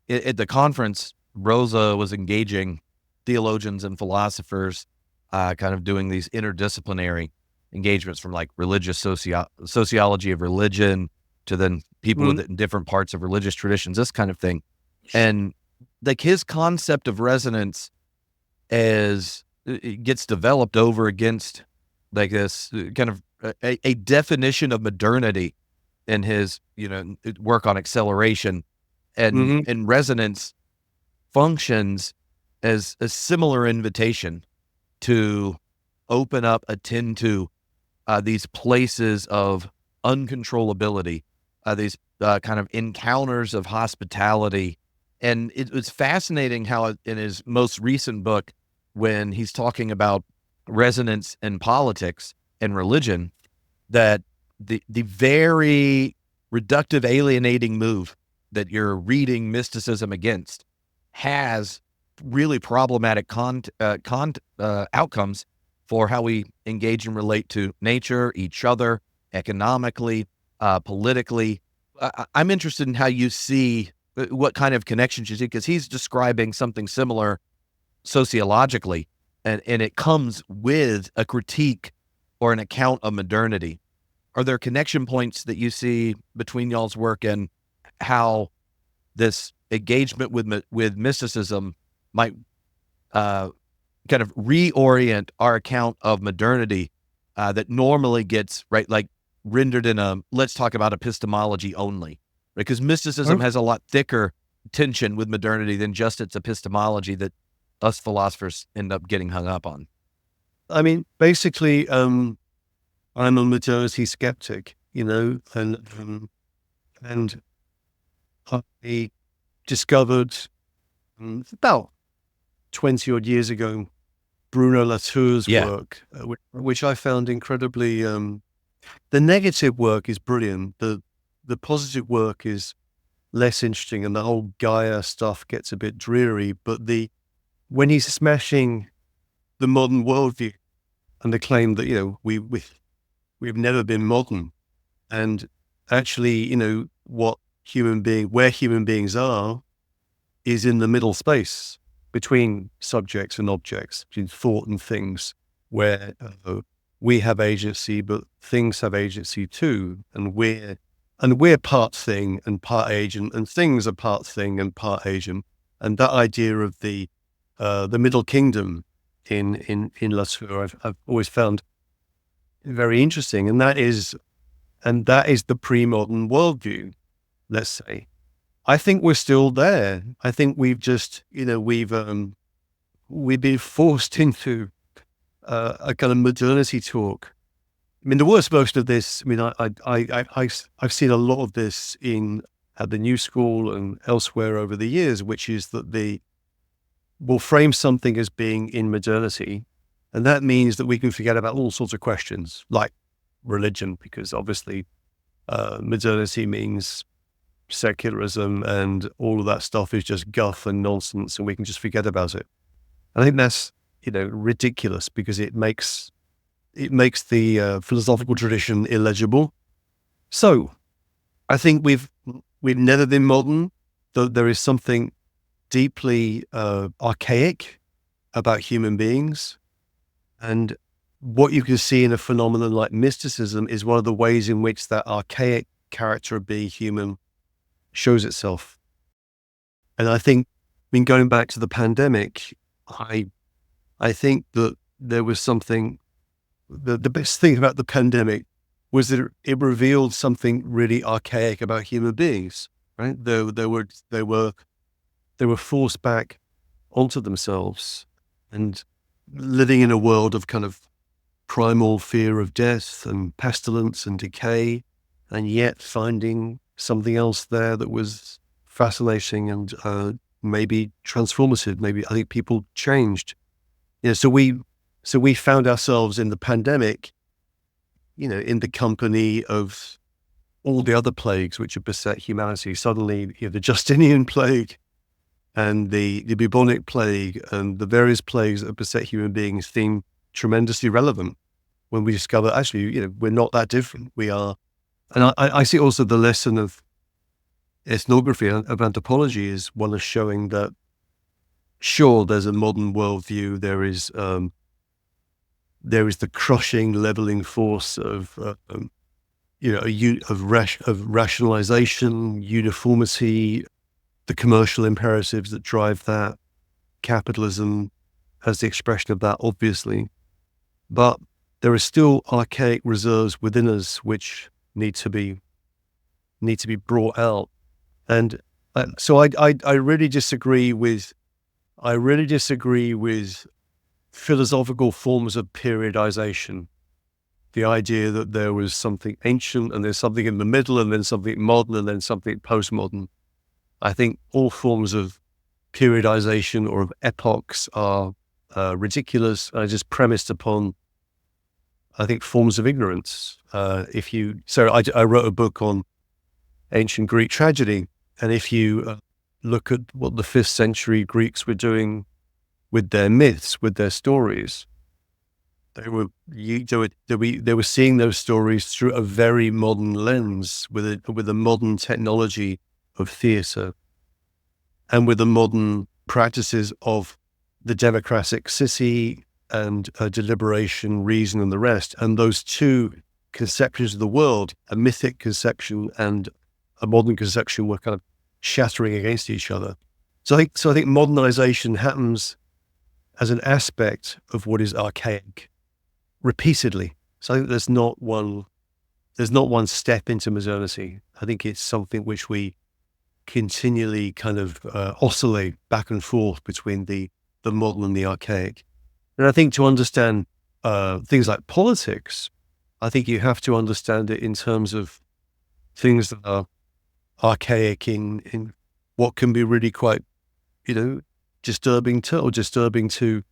S1: At the conference, Rosa was engaging theologians and philosophers, kind of doing these interdisciplinary engagements from like religious sociology of religion to then people in different parts of religious traditions, this kind of thing. And like his concept of resonance it gets developed over against like this kind of a definition of modernity in his, work on acceleration, and resonance functions as a similar invitation to open up, attend to these places of uncontrollability, these kind of encounters of hospitality. And it was fascinating how in his most recent book, when he's talking about resonance in politics and religion, that the very reductive, alienating move that you're reading mysticism against has really problematic outcomes for how we engage and relate to nature, each other, economically, politically. I'm interested in how you see what kind of connections you see, because he's describing something similar sociologically, and it comes with a critique or an account of modernity. Are there connection points that you see between y'all's work and how this engagement with mysticism might kind of reorient our account of modernity that normally gets, right, like rendered in let's talk about epistemology only, right? Because mysticism has a lot thicker tension with modernity than just its epistemology that us philosophers end up getting hung up on.
S2: I mean, basically, I'm a modernity skeptic, and I discovered about 20 odd years ago Bruno Latour's work, which I found incredibly. The negative work is brilliant. The positive work is less interesting, and the whole Gaia stuff gets a bit dreary. But when he's smashing the modern worldview and the claim that we've never been modern, and actually where human beings are is in the middle space between subjects and objects, between thought and things, where we have agency, but things have agency too, and we're part thing and part agent, and things are part thing and part agent, and that idea of the middle kingdom in Latour I've always found very interesting, and that is the pre-modern worldview, let's say. I think we're still there. I think we've just, we've been forced into a kind of modernity talk. I mean, the worst most of this. I mean, I've seen a lot of this at the New School and elsewhere over the years, which is that we'll frame something as being in modernity, and that means that we can forget about all sorts of questions like religion, because obviously modernity means secularism, and all of that stuff is just guff and nonsense, and we can just forget about it. And I think that's ridiculous, because it makes the philosophical tradition illegible. So I think we've never been modern. Though there is something deeply archaic about human beings, and what you can see in a phenomenon like mysticism is one of the ways in which that archaic character of being human shows itself. And I think, going back to the pandemic, I think that there was something, the best thing about the pandemic was that it revealed something really archaic about human beings, right? They were forced back onto themselves and living in a world of kind of primal fear of death and pestilence and decay, and yet finding something else there that was fascinating and maybe transformative. Maybe I think people changed. So we found ourselves in the pandemic, in the company of all the other plagues which have beset humanity. Suddenly, the Justinian plague and the bubonic plague and the various plagues that have beset human beings seem tremendously relevant when we discover actually, we're not that different. We are. And I see also the lesson of ethnography, of anthropology, is one of showing that, sure, there's a modern worldview. There is the crushing, leveling force of rationalization, uniformity, the commercial imperatives that drive that. Capitalism as the expression of that, obviously, but there are still archaic reserves within us which need to be brought out. And so I really disagree with philosophical forms of periodization. The idea that there was something ancient and there's something in the middle and then something modern and then something postmodern. I think all forms of periodization or of epochs are ridiculous. I just premised upon, I think, forms of ignorance. I wrote a book on ancient Greek tragedy, and if you look at what the 5th century Greeks were doing with their myths, with their stories, they were seeing those stories through a very modern lens, with a modern technology of theatre, and with the modern practices of the democratic city and deliberation, reason, and the rest. And those two conceptions of the world, a mythic conception and a modern conception, were kind of shattering against each other. So I think modernization happens as an aspect of what is archaic repeatedly. So I think there's not one step into modernity. I think it's something which we continually kind of oscillate back and forth between the modern and the archaic. And I think to understand things like politics, I think you have to understand it in terms of things that are archaic in what can be really quite, disturbing to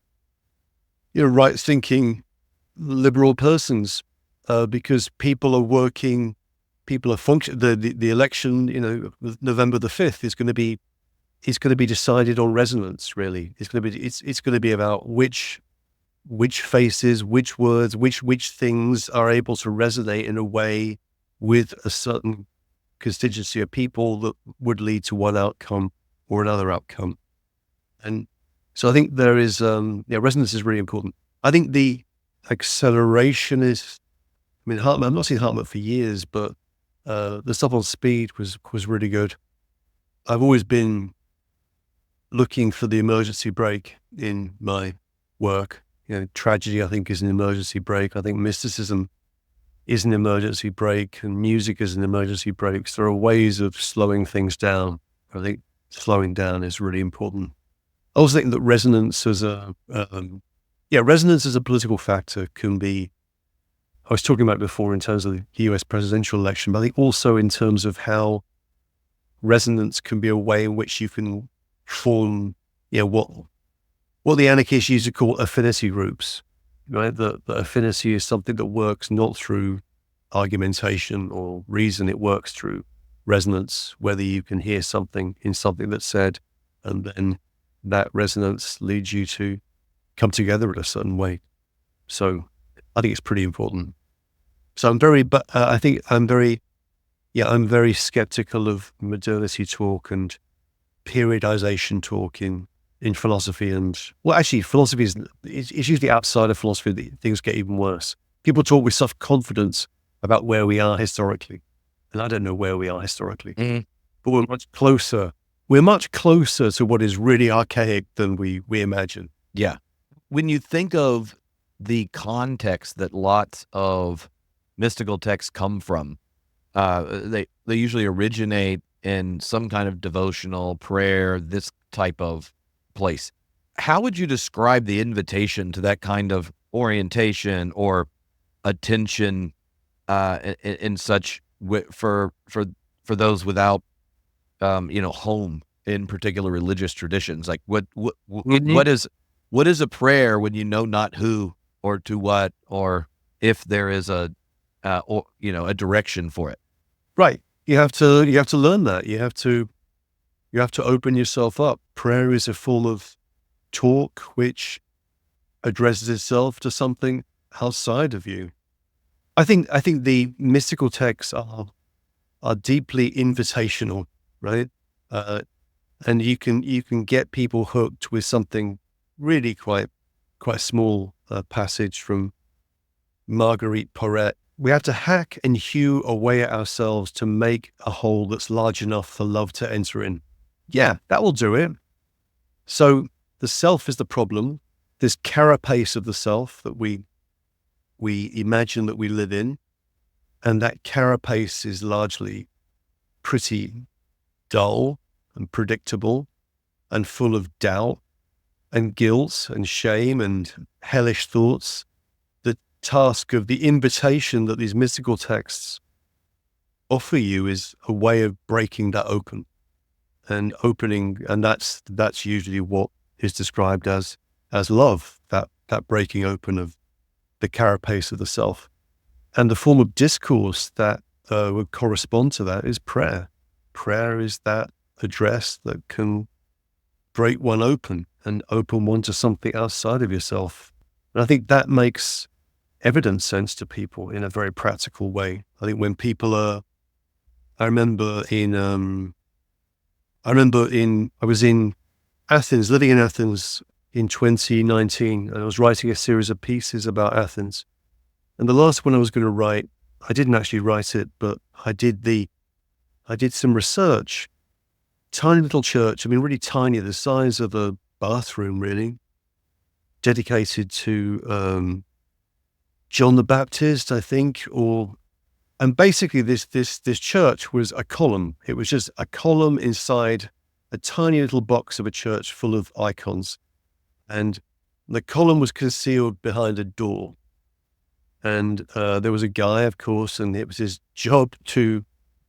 S2: right-thinking liberal persons, because people are functioning. The election, November the 5th is going to be decided on resonance. Really, it's going to be about which faces, which words, which things are able to resonate in a way with a certain constituency of people that would lead to one outcome or another outcome. And so I think there is, resonance is really important. I think the acceleration is, Hartman, I've not seen Hartman for years, but the stuff on speed was really good. I've always been looking for the emergency brake in my work. Tragedy, I think, is an emergency brake. I think mysticism is an emergency brake, and music is an emergency brake. So there are ways of slowing things down. I think slowing down is really important. I also think that resonance as a political factor can be, I was talking about before in terms of the US presidential election, but I think also in terms of how resonance can be a way in which you can form, what the anarchists used to call affinity groups, right? That affinity is something that works not through argumentation or reason, it works through resonance, whether you can hear something in something that's said, and then that resonance leads you to come together in a certain way. So I think it's pretty important. So I'm very skeptical of modernity talk and periodization talk in philosophy. And actually philosophy is usually outside of philosophy that things get even worse. People talk with such confidence about where we are historically. And I don't know where we are historically, but we're much closer. We're much closer to what is really archaic than we imagine.
S1: Yeah. When you think of the context that lots of mystical texts come from, they usually originate in some kind of devotional prayer, this type of place. How would you describe the invitation to that kind of orientation or attention in such for those without home in particular religious traditions? Like what is a prayer when you know not who or to what, or if there is a direction for it?
S2: Right. You have to learn that. You have to open yourself up. Prayer is a form of talk which addresses itself to something outside of you. I think the mystical texts are deeply invitational, right? And you can get people hooked with something really quite small. Passage from Marguerite Porete. We have to hack and hew away at ourselves to make a hole that's large enough for love to enter in. Yeah, that will do it. So the self is the problem. This carapace of the self that we imagine that we live in, and that carapace is largely pretty dull and predictable and full of doubt and guilt and shame and hellish thoughts. The task of the invitation that these mystical texts offer you is a way of breaking that open and opening, and that's usually what is described as love, that breaking open of the carapace of the self. And the form of discourse that would correspond to that is prayer. Prayer is that address that can break one open and open one to something outside of yourself. And I think that makes evident sense to people in a very practical way. I think when people I was in Athens, living in Athens in 2019, and I was writing a series of pieces about Athens. And the last one I was going to write, I didn't actually write it, but I did some research. Tiny little church, really tiny, the size of a bathroom, really. dedicated to John the Baptist, I think, and basically this church was a column. It was just a column inside a tiny little box of a church full of icons, and the column was concealed behind a door. And there was a guy, of course, and it was his job to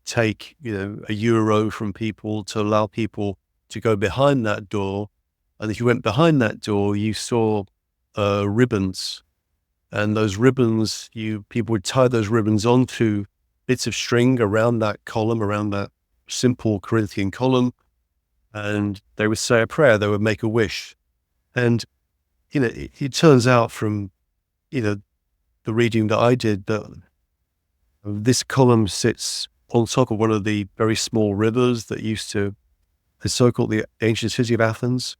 S2: take, €1 from people to allow people to go behind that door. And if you went behind that door, you saw ribbons. And those ribbons, people would tie those ribbons onto bits of string around that column, around that simple Corinthian column. And they would say a prayer, they would make a wish. And, it turns out from, the reading that I did, that this column sits on top of one of the very small rivers that used to encircle the ancient city of Athens.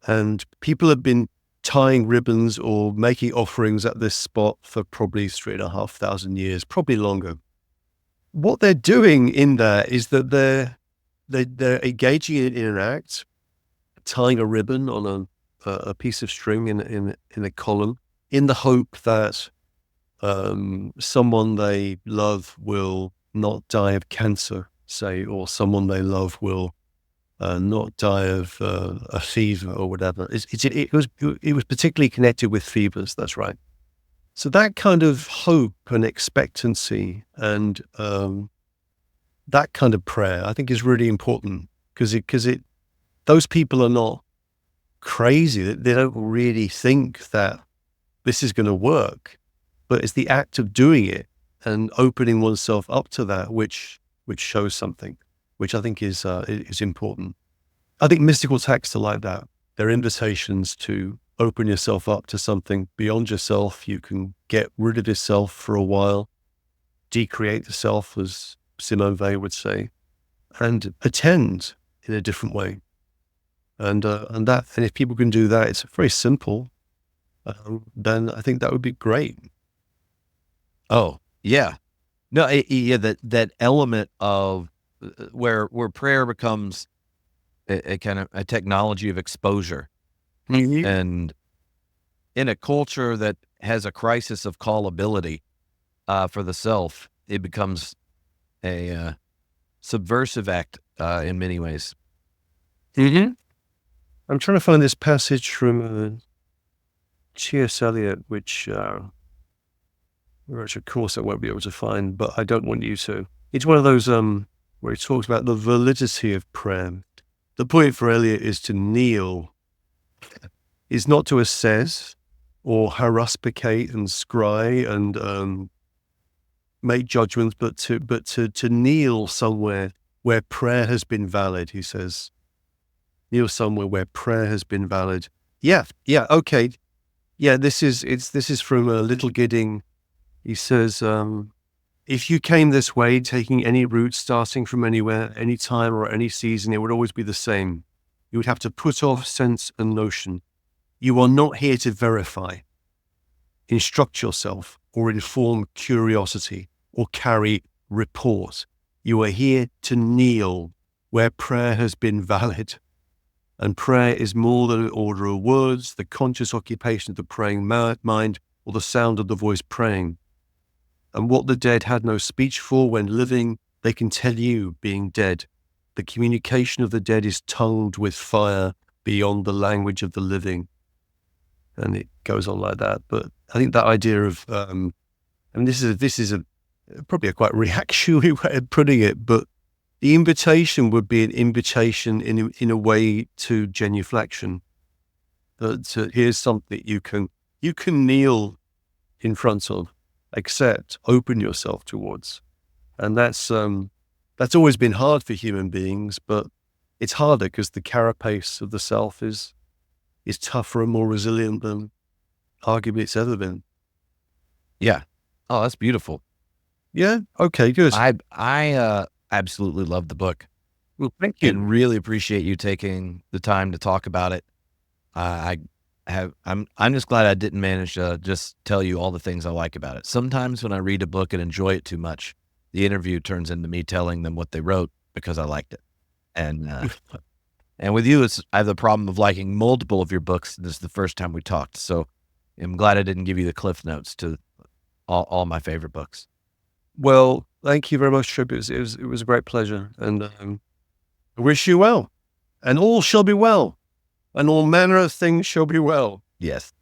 S2: And people have been tying ribbons or making offerings at this spot for probably 3,500 years, probably longer. What they're doing in there is that they're engaging in an act, tying a ribbon on a piece of string in a column, in the hope that someone they love will not die of cancer, say, or someone they love will not die of a fever or whatever. It was particularly connected with fevers. That's right. So that kind of hope and expectancy and that kind of prayer, I think, is really important because those people are not crazy. They don't really think that this is going to work, but it's the act of doing it and opening oneself up to that which shows something, which I think is important. I think mystical texts are like that. They're invitations to open yourself up to something beyond yourself. You can get rid of yourself for a while, decreate the self, as Simone Weil would say, and attend in a different way. And if people can do that, it's very simple. Then I think that would be great.
S1: Oh, yeah. No, that element of where prayer becomes a kind of a technology of exposure.
S2: Mm-hmm.
S1: And in a culture that has a crisis of callability for the self, it becomes a subversive act in many ways.
S2: Mm-hmm. I'm trying to find this passage from T.S. Eliot, which of course I won't be able to find, but I don't want you to. It's one of those where he talks about the validity of prayer. The point for Eliot is to kneel, is not to assess or haruspicate and scry and make judgments, but to kneel somewhere where prayer has been valid. He says, kneel somewhere where prayer has been valid. Yeah, okay. Yeah, this is from Little Gidding. He says, if you came this way, taking any route, starting from anywhere, any time or any season, it would always be the same. You would have to put off sense and notion. You are not here to verify, instruct yourself, or inform curiosity, or carry report. You are here to kneel where prayer has been valid. And prayer is more than an order of words, the conscious occupation of the praying mind, or the sound of the voice praying. And what the dead had no speech for when living, they can tell you being dead. The communication of the dead is tongued with fire beyond the language of the living. And it goes on like that. But I think that idea of, and this is probably a quite reactionary way of putting it, but the invitation would be an invitation in a way to genuflection. That here's something you can kneel in front of, accept, open yourself towards. And that's always been hard for human beings, but it's harder because the carapace of the self is tougher and more resilient than arguably it's ever been.
S1: Yeah. Oh, that's beautiful.
S2: Yeah. Okay, good.
S1: I absolutely love the book.
S2: Well, thank you.
S1: And really appreciate you taking the time to talk about it. I'm just glad I didn't manage to just tell you all the things I like about it. Sometimes when I read a book and enjoy it too much, the interview turns into me telling them what they wrote because I liked it. And And with you, I have the problem of liking multiple of your books. This is the first time we talked, so I'm glad I didn't give you the cliff notes to all my favorite books.
S2: Well, thank you very much, Trip. It was a great pleasure, and I wish you well, and all shall be well, and all manner of things shall be well.
S1: Yes.